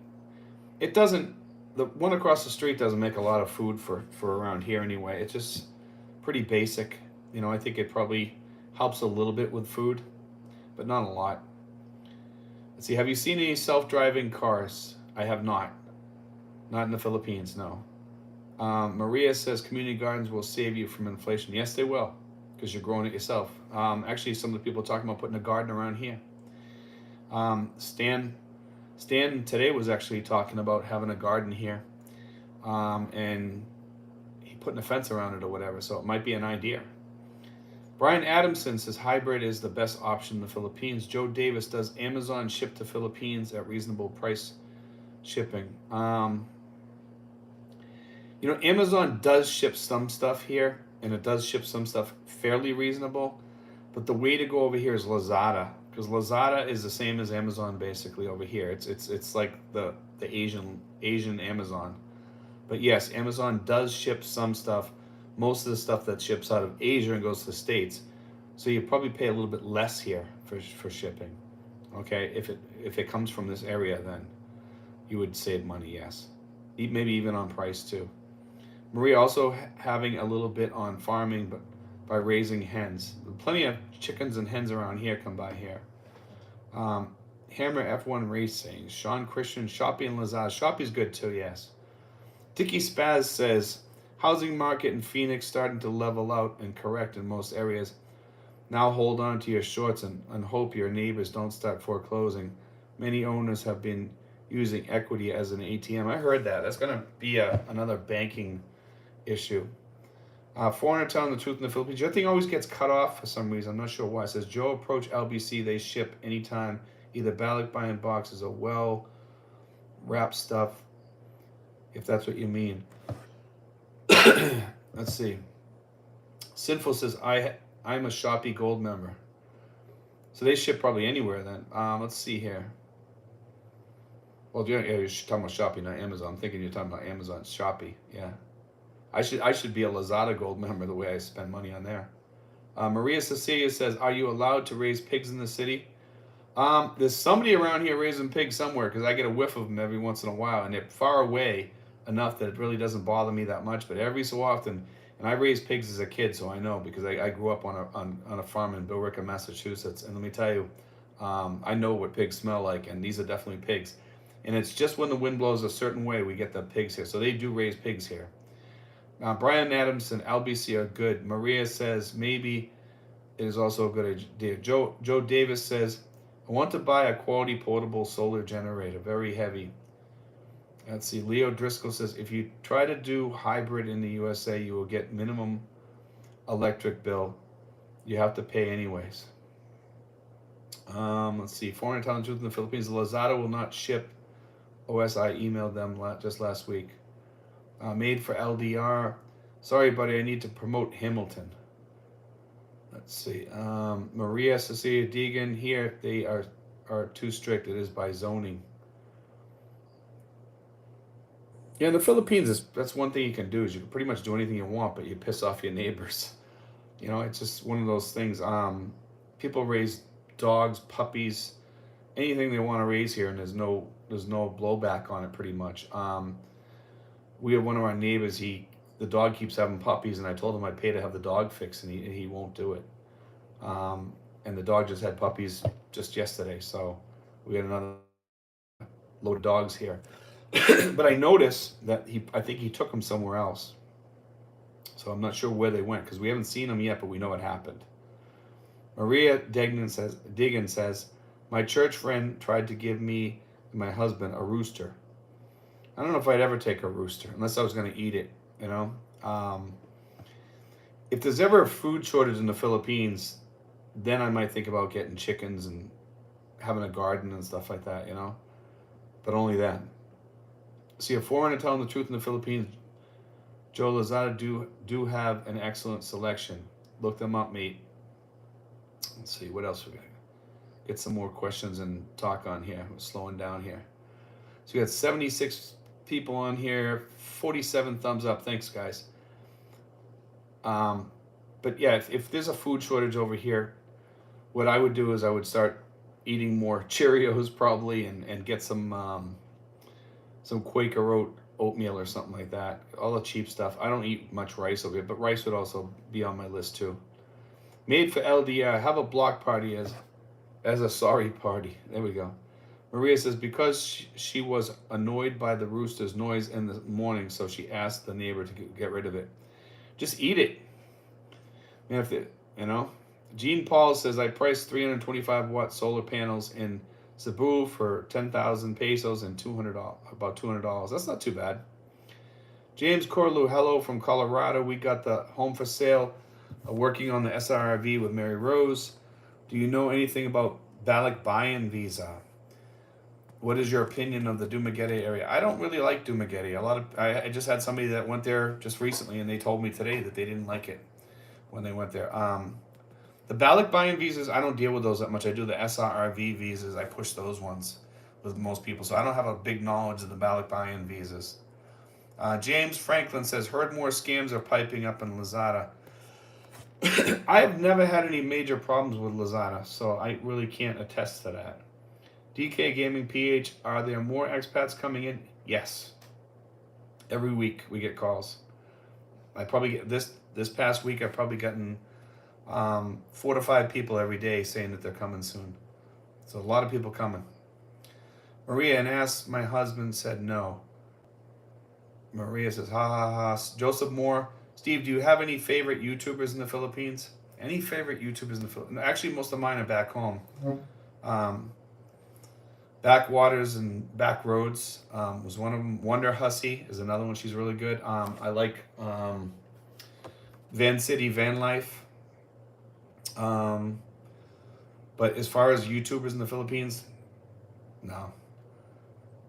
it doesn't, the one across the street doesn't make a lot of food for around here anyway. It's just pretty basic. I think it probably helps a little bit with food, but not a lot. Let's see, have you seen any self-driving cars? I have not. Not in the Philippines, no. Maria says community gardens will save you from inflation. Yes, they will, because you're growing it yourself. Actually, some of the people are talking about putting a garden around here. Stan today was actually talking about having a garden here, and he putting a fence around it or whatever. So it might be an idea. Brian Adamson says hybrid is the best option in the Philippines. Joe Davis, does Amazon ship to Philippines at reasonable price shipping? Amazon does ship some stuff here, and it does ship some stuff fairly reasonable. But the way to go over here is Lazada, because Lazada is the same as Amazon basically over here. It's like the Asian Amazon. But yes, Amazon does ship some stuff. Most of the stuff that ships out of Asia and goes to the States, so you probably pay a little bit less here for shipping. Okay, if it comes from this area, then you would save money. Yes, maybe even on price too. Maria also having a little bit on farming, but by raising hens. Plenty of chickens and hens around here come by here. Hammer F1 Racing, Sean Christian, Shopee and Lazada. Shopee's good too, yes. Dickie Spaz says, housing market in Phoenix starting to level out and correct in most areas. Now hold on to your shorts and hope your neighbors don't start foreclosing. Many owners have been using equity as an ATM. I heard that. That's going to be another banking issue. 400 telling the truth in the Philippines. Your thing always gets cut off for some reason. I'm not sure why. It says, Joe, approach LBC. They ship anytime, either Balikbayan boxes or well-wrapped stuff, if that's what you mean. Let's see. Sinful says, I'm a Shopee Gold member. So they ship probably anywhere then. Let's see here. Well, you're talking about Shopee, not Amazon. I'm thinking you're talking about Amazon. Shopee, yeah. I should be a Lazada Gold member the way I spend money on there. Maria Cecilia says, are you allowed to raise pigs in the city? There's somebody around here raising pigs somewhere, because I get a whiff of them every once in a while, and they're far away enough that it really doesn't bother me that much. But every so often, and I raised pigs as a kid, so I know, because I grew up on a farm in Billerica, Massachusetts, and let me tell you, I know what pigs smell like, and these are definitely pigs. And it's just when the wind blows a certain way we get the pigs here. So they do raise pigs here. Brian Adams and LBC are good. Maria says maybe it is also a good idea. Joe Davis says, I want to buy a quality portable solar generator, very heavy. Let's see. Leo Driscoll says, if you try to do hybrid in the USA, you will get minimum electric bill. You have to pay anyways. Let's see. Foreign talent truth in the Philippines. Lazada will not ship OS. I emailed them just last week. Made for LDR. Sorry, buddy, I need to promote Hamilton. Let's see. Maria Cecilia Deegan, here they are too strict. It is by zoning. Yeah, in the Philippines, that's one thing you can do, is you can pretty much do anything you want, but you piss off your neighbors. It's just one of those things. People raise dogs, puppies, anything they want to raise here, and there's no blowback on it pretty much. We have one of our neighbors, the dog keeps having puppies, and I told him I'd pay to have the dog fixed, and he won't do it. And the dog just had puppies just yesterday, so we had another load of dogs here. But I noticed that I think he took them somewhere else. So I'm not sure where they went because we haven't seen them yet, but we know it happened. Maria Diggin says, my church friend tried to give me and my husband a rooster. I don't know if I'd ever take a rooster unless I was going to eat it, you know. If there's ever a food shortage in the Philippines, then I might think about getting chickens and having a garden and stuff like that, you know. But only then. See, a foreigner telling the truth in the Philippines, Joe Lazada do have an excellent selection. Look them up, mate. Let's see, what else we got? Get some more questions and talk on here. We're slowing down here. So we got 76 people on here, 47 thumbs up. Thanks, guys. But yeah, if there's a food shortage over here, what I would do is I would start eating more Cheerios probably and get some Quaker oatmeal or something like that. All the cheap stuff. I don't eat much rice over here, but rice would also be on my list too. Made for LDR. Have a block party as a sorry party. There we go. Maria says, because she was annoyed by the rooster's noise in the morning, so she asked the neighbor to get rid of it. Just eat it. You know. Jean Paul says, I priced 325 watt solar panels in Cebu for 10,000 pesos and about $200. That's not too bad. James Corlew, hello from Colorado. We got the home for sale, working on the SRRV with Mary Rose. Do you know anything about Balikbayan visa? What is your opinion of the Dumaguete area? I don't really like Dumaguete. I just had somebody that went there just recently, and they told me today that they didn't like it when they went there. The Balikbayan visas, I don't deal with those that much. I do the SRRV visas. I push those ones with most people, so I don't have a big knowledge of the Balikbayan visas. James Franklin says, heard more scams are piping up in Lazada. I've never had any major problems with Lazada, so I really can't attest to that. DK Gaming PH, are there more expats coming in? Yes. Every week we get calls. I probably get this past week I've probably gotten 4 to 5 people every day saying that they're coming soon. So a lot of people coming. Maria, and asked my husband, said no. Maria says, ha ha ha. Joseph Moore, Steve, do you have any favorite YouTubers in the Philippines? Any favorite YouTubers in the Philippines? Actually, most of mine are back home. Backwaters and Back Roads was one of them. Wonder Hussy is another one. She's really good. I like Van City Van Life. But as far as YouTubers in the Philippines, no.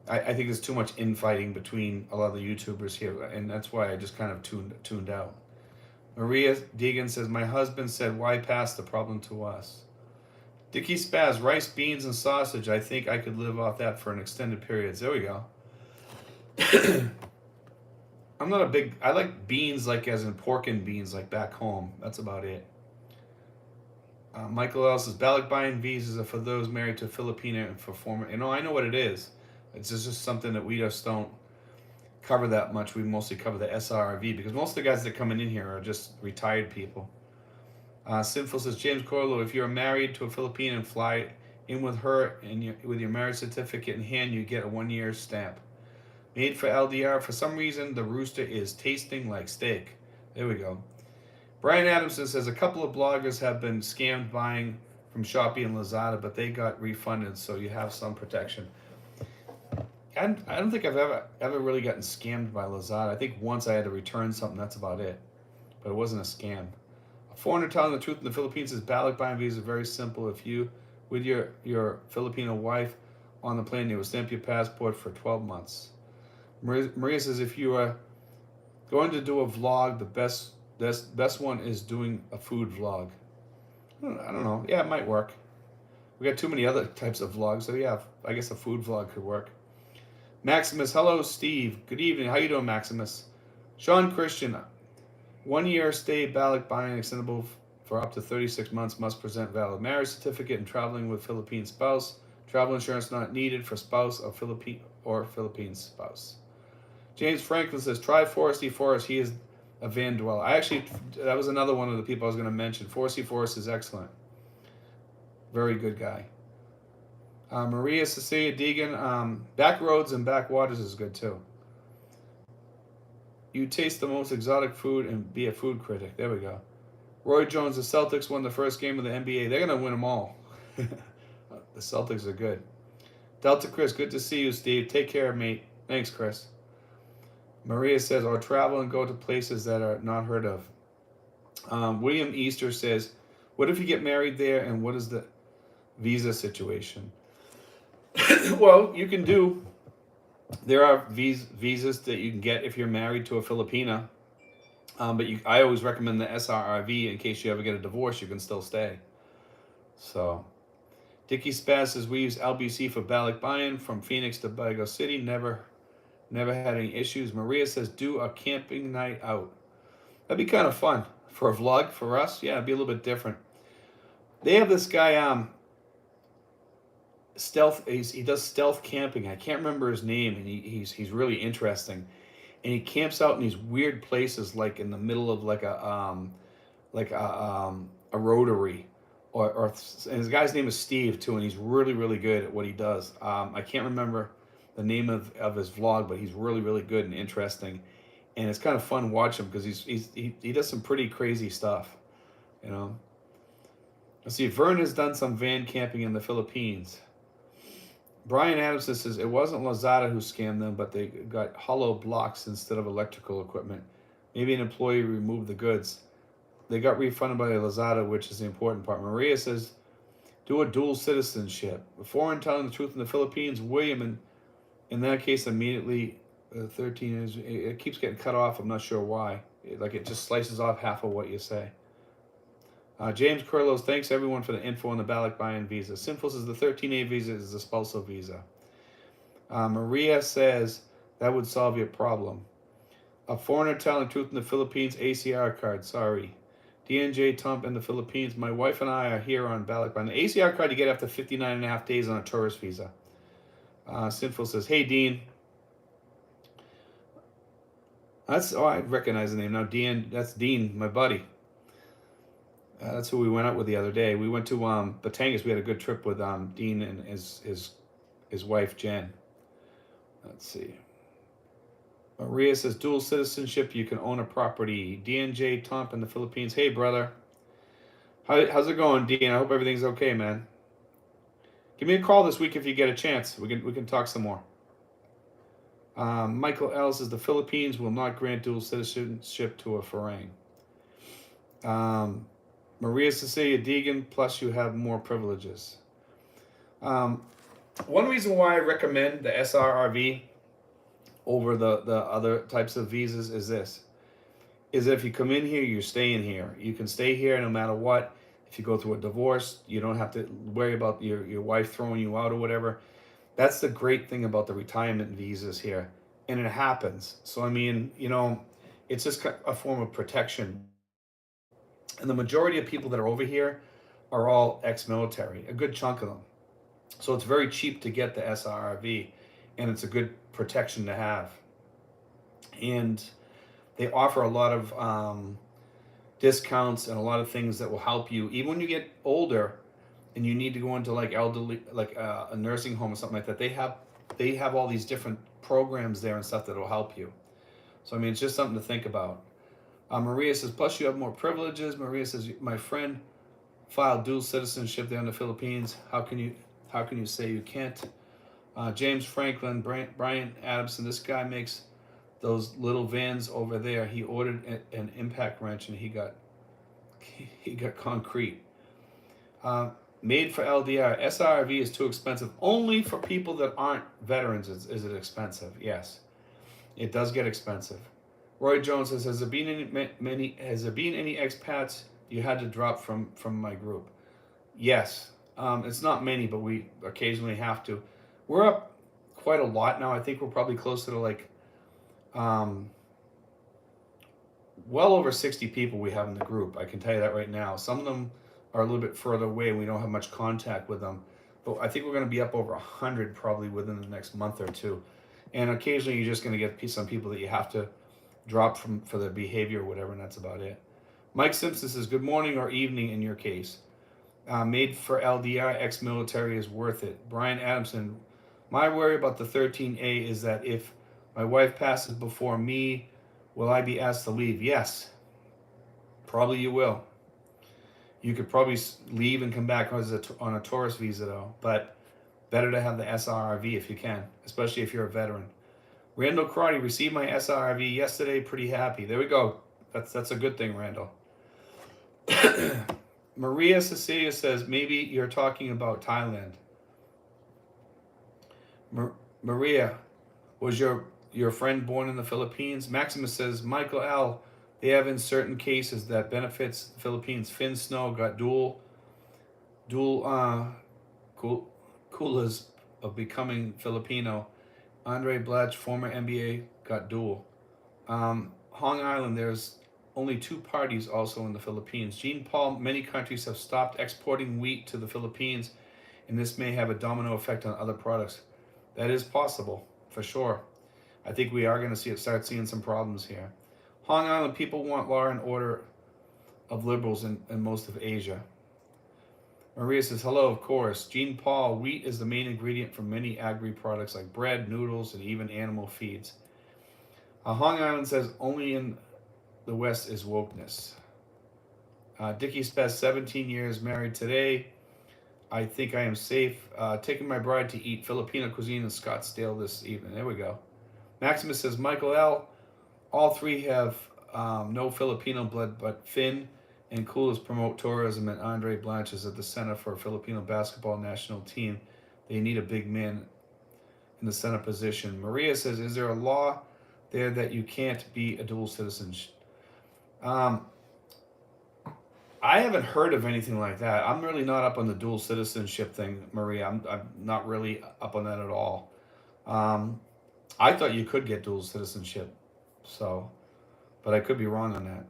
I think there's too much infighting between a lot of the YouTubers here, and that's why I just kind of tuned out. Maria Deegan says, my husband said, why pass the problem to us? Dickie Spaz, rice, beans, and sausage. I think I could live off that for an extended period. There we go. I'm not a big... I like beans like as in pork and beans like back home. That's about it. Michael L. says, Balikbayan visas are for those married to a Filipino and for former... You know, I know what it is. It's just something that we just don't cover that much. We mostly cover the SRRV because most of the guys that are coming in here are just retired people. Sinful says, James Corlo, if you're married to a Filipino and fly in with her and with your marriage certificate in hand, you get a 1-year stamp. Made for LDR. For some reason, the rooster is tasting like steak. There we go. Brian Adamson says, a couple of bloggers have been scammed buying from Shopee and Lazada, but they got refunded, so you have some protection. I don't think I've ever really gotten scammed by Lazada. I think once I had to return something, that's about it. But it wasn't a scam. A foreigner telling the truth in the Philippines says, Balikbayan visa is very simple. If you, with your Filipino wife on the plane, they will stamp your passport for 12 months. Maria says, if you are going to do a vlog, the best one is doing a food vlog. I don't know. Yeah, it might work. We got too many other types of vlogs, so yeah, I guess a food vlog could work. Maximus, hello, Steve. Good evening. How you doing, Maximus? Sean Christian, 1 year stay Balikbayan extendable for up to 36 months, must present valid marriage certificate and traveling with Philippine spouse. Travel insurance not needed for spouse of Philippine spouse. James Franklin says, try Foresty Forest. He is a van dweller. That was another one of the people I was going to mention. Foresty Forest is excellent. Very good guy. Maria Cecilia Deegan, back roads and backwaters is good too. You taste the most exotic food and be a food critic. There we go. Roy Jones, the Celtics won the first game of the NBA. They're going to win them all. The Celtics are good. Delta Chris, good to see you, Steve. Take care, mate. Thanks, Chris. Maria says, or travel and go to places that are not heard of. William Easter says, what if you get married there and what is the visa situation? Well, you can do, there are visas that you can get if you're married to a Filipina. But I always recommend the SRRV in case you ever get a divorce, you can still stay. So, Dickie Spaz says, we use LBC for Balikbayan from Phoenix to Bago City. Never had any issues. Maria says, do a camping night out. That'd be kind of fun for a vlog for us. Yeah, it'd be a little bit different. They have this guy, he does stealth camping. I can't remember his name, and he's really interesting. And he camps out in these weird places, like in the middle of like a rotary, or and his guy's name is Steve too, and he's really good at what he does. I can't remember the name of his vlog, but he's really good and interesting, and it's kind of fun to watch him because he does some pretty crazy stuff, you know. Let's see, Vern has done some van camping in the Philippines. Brian Adamson says it wasn't Lazada who scammed them, but they got hollow blocks instead of electrical equipment. Maybe an employee removed the goods. They got refunded by Lazada, which is the important part. Maria says, do a dual citizenship. Foreign telling the truth in the Philippines. William, in that case, immediately 13 years. It keeps getting cut off. I'm not sure why. It just slices off half of what you say. James Curlos, thanks everyone for the info on the Balikbayan visa. Sinful says the 13A visa is a spousal visa. Maria says that would solve your problem. A foreigner telling truth in the Philippines, ACR card, sorry. DNJ Tump in the Philippines, my wife and I are here on Balikbayan. The ACR card you get after 59 and a half days on a tourist visa. Sinful says, hey Dean. I recognize the name now. That's Dean, my buddy. That's who we went out with the other day. We went to Batangas. We had a good trip with Dean and his wife Jen. Let's see. Maria says dual citizenship. You can own a property. DNJ Tomp in the Philippines. Hey brother, how's it going, Dean? I hope everything's okay, man. Give me a call this week if you get a chance. We can talk some more. Michael L says the Philippines will not grant dual citizenship to a foreign. Maria Cecilia Deegan, plus you have more privileges. One reason why I recommend the SRRV over the other types of visas is this. Is that if you come in here, you're staying here. You can stay here no matter what. If you go through a divorce, you don't have to worry about your wife throwing you out or whatever. That's the great thing about the retirement visas here. And it happens. So, I mean, it's just a form of protection. And the majority of people that are over here are all ex-military, a good chunk of them. So it's very cheap to get the SRRV, and it's a good protection to have. And they offer a lot of discounts and a lot of things that will help you. Even when you get older and you need to go into like elderly, like a nursing home or something like that, they have all these different programs there and stuff that will help you. So, I mean, it's just something to think about. Maria says, plus you have more privileges. Maria says, my friend filed dual citizenship there in the Philippines. How can you say you can't? James Franklin, Brian Adamson, this guy makes those little vans over there. He ordered an impact wrench and he got concrete. Made for LDR. SRRV is too expensive. Only for people that aren't veterans is it expensive. Yes, it does get expensive. Roy Jones says, has there been any expats you had to drop from my group? Yes. It's not many, but we occasionally have to. We're up quite a lot now. I think we're probably closer to like well over 60 people we have in the group. I can tell you that right now. Some of them are a little bit further away and we don't have much contact with them. But I think we're going to be up over 100 probably within the next month or two. And occasionally you're just going to get some people that you have to drop for their behavior or whatever, and that's about it. Mike Simpson says, good morning or evening in your case. Made for LDI, ex-military is worth it. Brian Adamson, my worry about the 13A is that if my wife passes before me, will I be asked to leave? Yes, probably you will. You could probably leave and come back on a tourist visa though, but better to have the SRRV if you can, especially if you're a veteran. Randall Crotty received my SRRV yesterday, pretty happy. There we go. That's a good thing, Randall. Maria Cecilia says, maybe you're talking about Thailand. Maria, was your friend born in the Philippines? Maximus says, Michael L., they have in certain cases that benefits the Philippines. Finn Snow got dual coolers of becoming Filipino. Andre Blatch, former NBA, got dual. Hong Island, there's only 2 parties also in the Philippines. Jean Paul, many countries have stopped exporting wheat to the Philippines, and this may have a domino effect on other products. That is possible, for sure. I think we are going to start seeing some problems here. Hong Island people want law and order of liberals in most of Asia. Maria says, hello, of course. Jean Paul, wheat is the main ingredient for many agri products like bread, noodles, and even animal feeds. Hong Island says, only in the West is wokeness. Dickie Spez, 17 years married today. I think I am safe. Taking my bride to eat Filipino cuisine in Scottsdale this evening. There we go. Maximus says, Michael L., all 3 have no Filipino blood, but Finn and Coolers promote tourism, and Andre Blanche is at the center for a Filipino basketball national team. They need a big man in the center position. Maria says, is there a law there that you can't be a dual citizen? I haven't heard of anything like that. I'm really not up on the dual citizenship thing, Maria. I'm not really up on that at all. I thought you could get dual citizenship, but I could be wrong on that.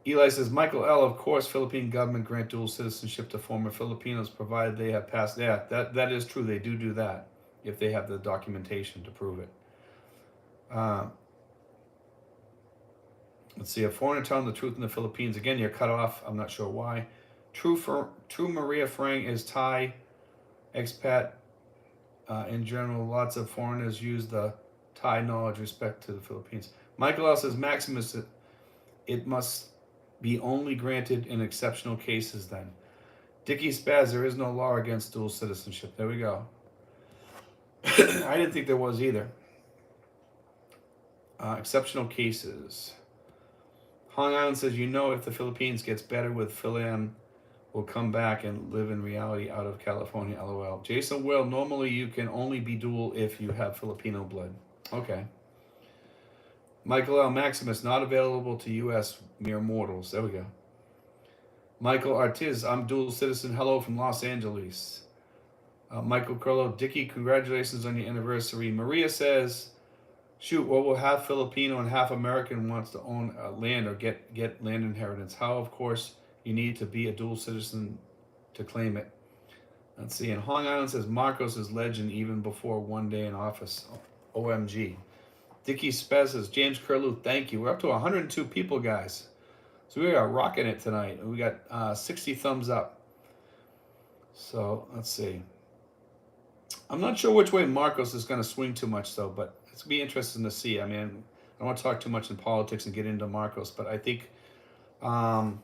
Eli says, Michael L., of course, Philippine government grant dual citizenship to former Filipinos provided they have passed. Yeah, that is true. They do that if they have the documentation to prove it. Let's see. A foreigner telling the truth in the Philippines. Again, you're cut off. I'm not sure why. True Maria Frang is Thai. Expat. In general, lots of foreigners use the Thai knowledge respect to the Philippines. Michael L. says, Maximus, it must be only granted in exceptional cases then. Dickie Spaz, there is no law against dual citizenship. There we go. I didn't think there was either. Exceptional cases. Hong Island says, if the Philippines gets better with Philan, will come back and live in reality out of California, LOL. Jason Will, normally you can only be dual if you have Filipino blood. Okay. Michael L. Maximus, not available to U.S. mere mortals. There we go. Michael Artiz, I'm dual citizen. Hello from Los Angeles. Michael Curlo, Dickie, congratulations on your anniversary. Maria says, shoot, what will half Filipino and half American wants to own land or get land inheritance? How, of course, you need to be a dual citizen to claim it. Let's see. And Hong Island says, Marcos is legend even before one day in office. OMG. Dickie Spez says, James Curlew, thank you. We're up to 102 people, guys. So we are rocking it tonight. We got 60 thumbs up. So let's see. I'm not sure which way Marcos is going to swing too much, though, but it's going to be interesting to see. I mean, I don't want to talk too much in politics and get into Marcos, but I think from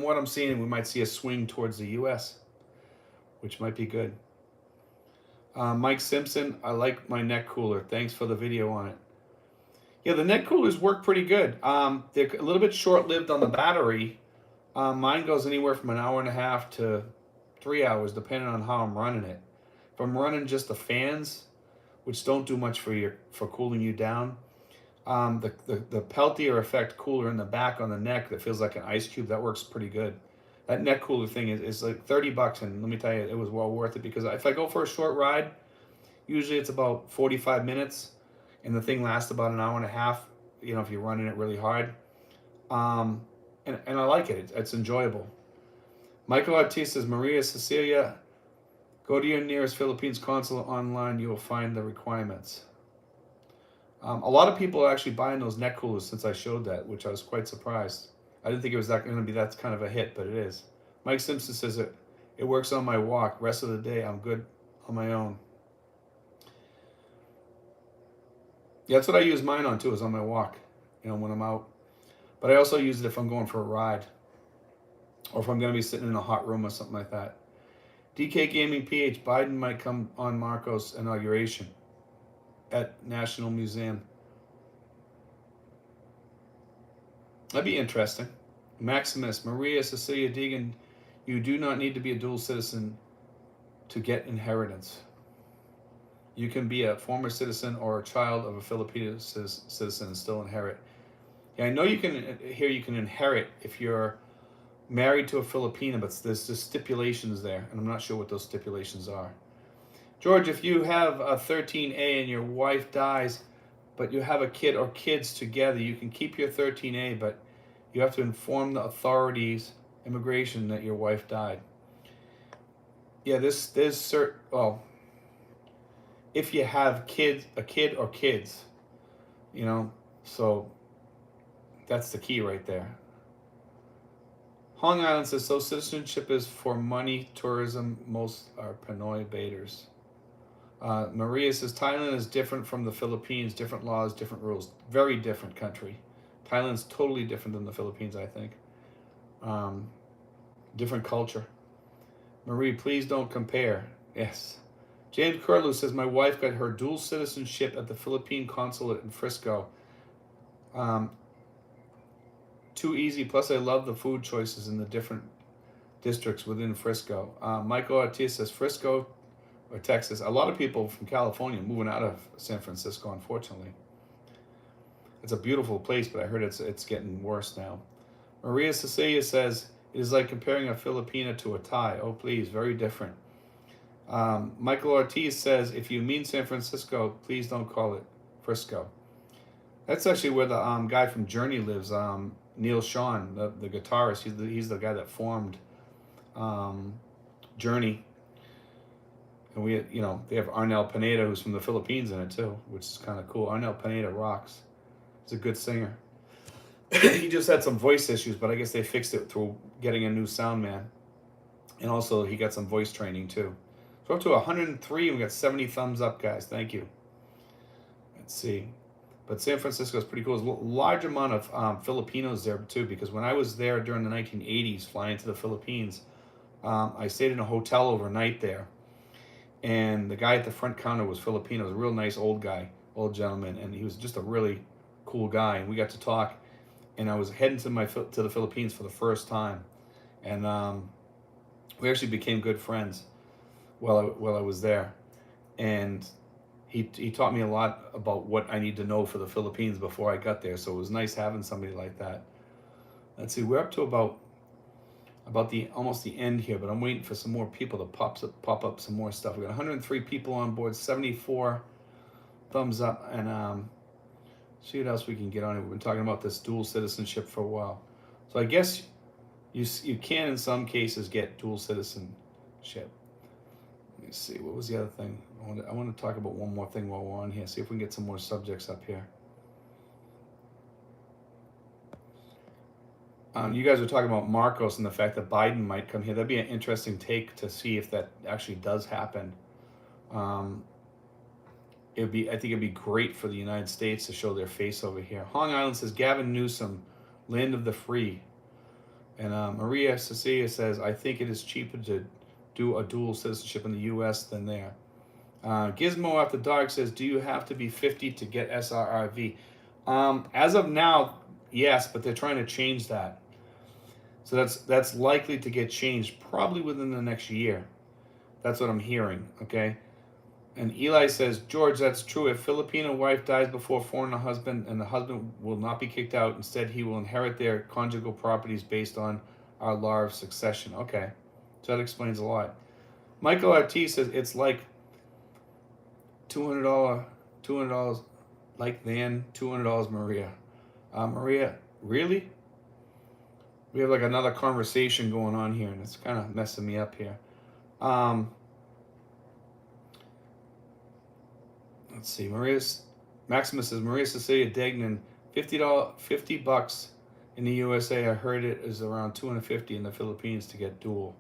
what I'm seeing, we might see a swing towards the U.S., which might be good. Mike Simpson, I like my neck cooler. Thanks for the video on it. Yeah, the neck coolers work pretty good. They're a little bit short-lived on the battery. Mine goes anywhere from an hour and a half to 3 hours, depending on how I'm running it. If I'm running just the fans, which don't do much for cooling you down, the Peltier effect cooler in the back on the neck that feels like an ice cube, that works pretty good. That neck cooler thing is like $30, and let me tell you, it was well worth it, because if I go for a short ride, usually it's about 45 minutes, and the thing lasts about an hour and a half, if you're running it really hard. And I like it. It's enjoyable. Michael Ortiz says, Maria Cecilia, go to your nearest Philippines consulate online. You will find the requirements. A lot of people are actually buying those neck coolers since I showed that, which I was quite surprised. I didn't think it was going to be that kind of a hit, but it is. Mike Simpson says it works on my walk. Rest of the day, I'm good on my own. Yeah, that's what I use mine on too, is on my walk, when I'm out. But I also use it if I'm going for a ride, or if I'm going to be sitting in a hot room or something like that. DK Gaming PH, Biden might come on Marcos' inauguration at National Museum. That'd be interesting. Maximus, Maria Cecilia Deegan, you do not need to be a dual citizen to get inheritance. You can be a former citizen or a child of a Filipino citizen and still inherit. Yeah, I know you can inherit if you're married to a Filipino, but there's just stipulations there, and I'm not sure what those stipulations are. George, if you have a 13A and your wife dies, but you have a kid or kids together, you can keep your 13A, but you have to inform the authorities, immigration, that your wife died. Yeah, if you have a kid or kids, so that's the key right there. Hong Island says, so citizenship is for money, tourism, most are Pinoy baiters. Maria says, Thailand is different from the Philippines, different laws, different rules. Very different country. Thailand's totally different than the Philippines, I think. Different culture. Marie, please don't compare. Yes. James Curlew says, my wife got her dual citizenship at the Philippine consulate in Frisco. Too easy, plus I love the food choices in the different districts within Frisco. Michael Ortiz says, Frisco or Texas. A lot of people from California moving out of San Francisco, unfortunately. It's a beautiful place, but I heard it's getting worse now. Maria Cecilia says, it is like comparing a Filipina to a Thai. Oh, please, very different. Michael Ortiz says, if you mean San Francisco, please don't call it Frisco. That's actually where the guy from Journey lives, Neil Sean, the guitarist. He's the guy that formed Journey. And they have Arnel Pineda, who's from the Philippines, in it too, which is kind of cool. Arnel Pineda rocks. He's a good singer. He just had some voice issues, but I guess they fixed it through getting a new sound man. And also, he got some voice training too. So up to 103, we got 70 thumbs up, guys. Thank you. Let's see. But San Francisco is pretty cool. There's a large amount of Filipinos there too, because when I was there during the 1980s, flying to the Philippines, I stayed in a hotel overnight there. And the guy at the front counter was Filipino. He was a real nice old gentleman, and he was just a really cool guy. And we got to talk, and I was heading to the Philippines for the first time, and we actually became good friends while I was there, and he taught me a lot about what I need to know for the Philippines before I got there. So it was nice having somebody like that. Let's see, we're up to about almost the end here, but I'm waiting for some more people to pop up some more stuff. We got 103 people on board, 74 thumbs up, and see what else we can get on here. We've been talking about this dual citizenship for a while. So I guess you can in some cases get dual citizenship. Let me see, what was the other thing? I want to talk about one more thing while we're on here, see if we can get some more subjects up here. You guys were talking about Marcos and the fact that Biden might come here. That'd be an interesting take to see if that actually does happen. I think it'd be great for the United States to show their face over here. Hong Island says, Gavin Newsom, land of the free. And Maria Cecilia says, I think it is cheaper to do a dual citizenship in the U.S. than there. Gizmo After Dark says, do you have to be 50 to get SRRV? As of now, yes, but they're trying to change that. So that's likely to get changed probably within the next year. That's what I'm hearing, okay? And Eli says, George, that's true. If Filipino wife dies before foreign husband, and the husband will not be kicked out, instead he will inherit their conjugal properties based on our law of succession. Okay, so that explains a lot. Michael Ortiz says it's like $200, like then $200, Maria. Maria, really? We have like another conversation going on here, and it's kind of messing me up here. Let's see. Maximus says, Maria Cecilia Degnan, $50 in the USA. I heard it is around 250 in the Philippines to get dual.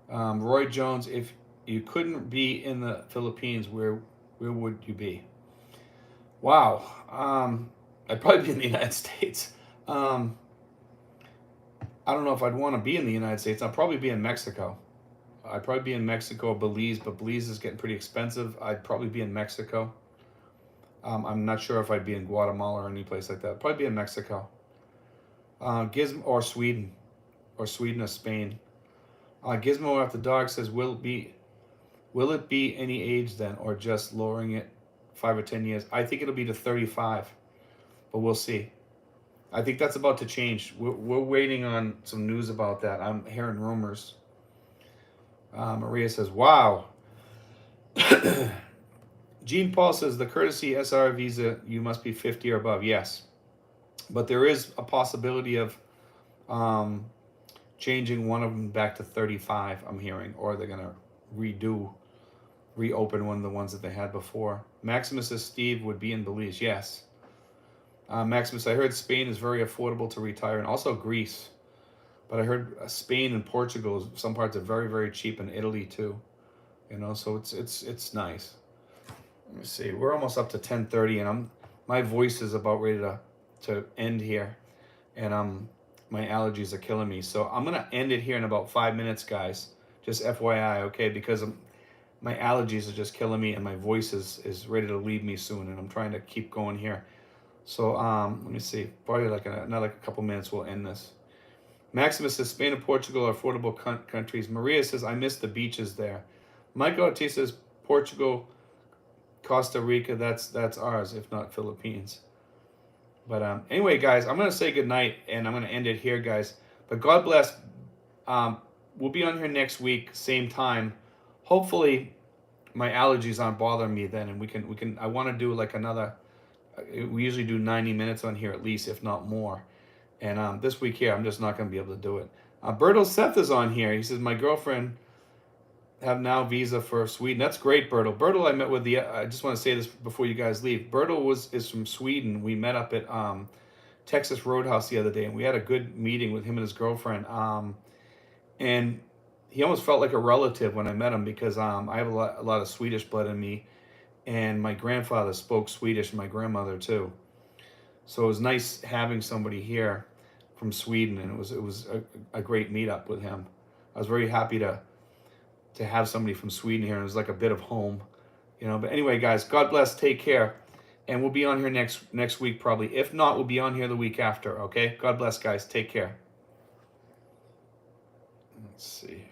Roy Jones, if you couldn't be in the Philippines, where would you be? Wow. I'd probably be in the United States. I don't know if I'd want to be in the United States. I'd probably be in Mexico. I'd probably be in Mexico or Belize, but Belize is getting pretty expensive. I'd probably be in Mexico. I'm not sure if I'd be in Guatemala or any place like that. I'd probably be in Mexico. Gizmo or Sweden, or Spain. Gizmo after dog says, will it be any age then, or just lowering it 5 or 10 years? I think it'll be to 35, but we'll see. I think that's about to change. We're waiting on some news about that. I'm hearing rumors. Maria says, wow. Jean Paul says, the courtesy SR visa, you must be 50 or above. Yes. But there is a possibility of changing one of them back to 35, I'm hearing. Or they're going to reopen one of the ones that they had before. Maximus says, Steve would be in Belize. Yes. Maximus, I heard Spain is very affordable to retire, and also Greece. But I heard Spain and Portugal, some parts are very, very cheap, and Italy too. You know, so it's nice. Let me see. We're almost up to 10:30, and my voice is about ready to end here, and my allergies are killing me. So I'm gonna end it here in about 5 minutes, guys. Just FYI, okay? Because my allergies are just killing me, and my voice is ready to leave me soon, and I'm trying to keep going here. So let me see. Probably like another couple minutes we'll end this. Maximus says Spain and Portugal are affordable countries. Maria says I miss the beaches there. Michael Ortiz says Portugal, Costa Rica. That's ours, if not Philippines. But anyway, guys, I'm gonna say goodnight, and I'm gonna end it here, guys. But God bless. We'll be on here next week, same time. Hopefully, my allergies aren't bothering me then, and we can. I want to do like another. We usually do 90 minutes on here at least, if not more. And this week here, I'm just not going to be able to do it. Bertil Seth is on here. He says, my girlfriend have now visa for Sweden. That's great, Bertil. Bertil I met with I just want to say this before you guys leave. Bertil is from Sweden. We met up at Texas Roadhouse the other day, and we had a good meeting with him and his girlfriend. And he almost felt like a relative when I met him, because I have a lot of Swedish blood in me. And my grandfather spoke Swedish, and my grandmother too. So it was nice having somebody here from Sweden, and it was a great meetup with him. I was very happy to have somebody from Sweden here, and it was like a bit of home, you know. But anyway, guys, God bless, take care, and we'll be on here next week probably. If not, we'll be on here the week after, okay? God bless, guys, take care. Let's see.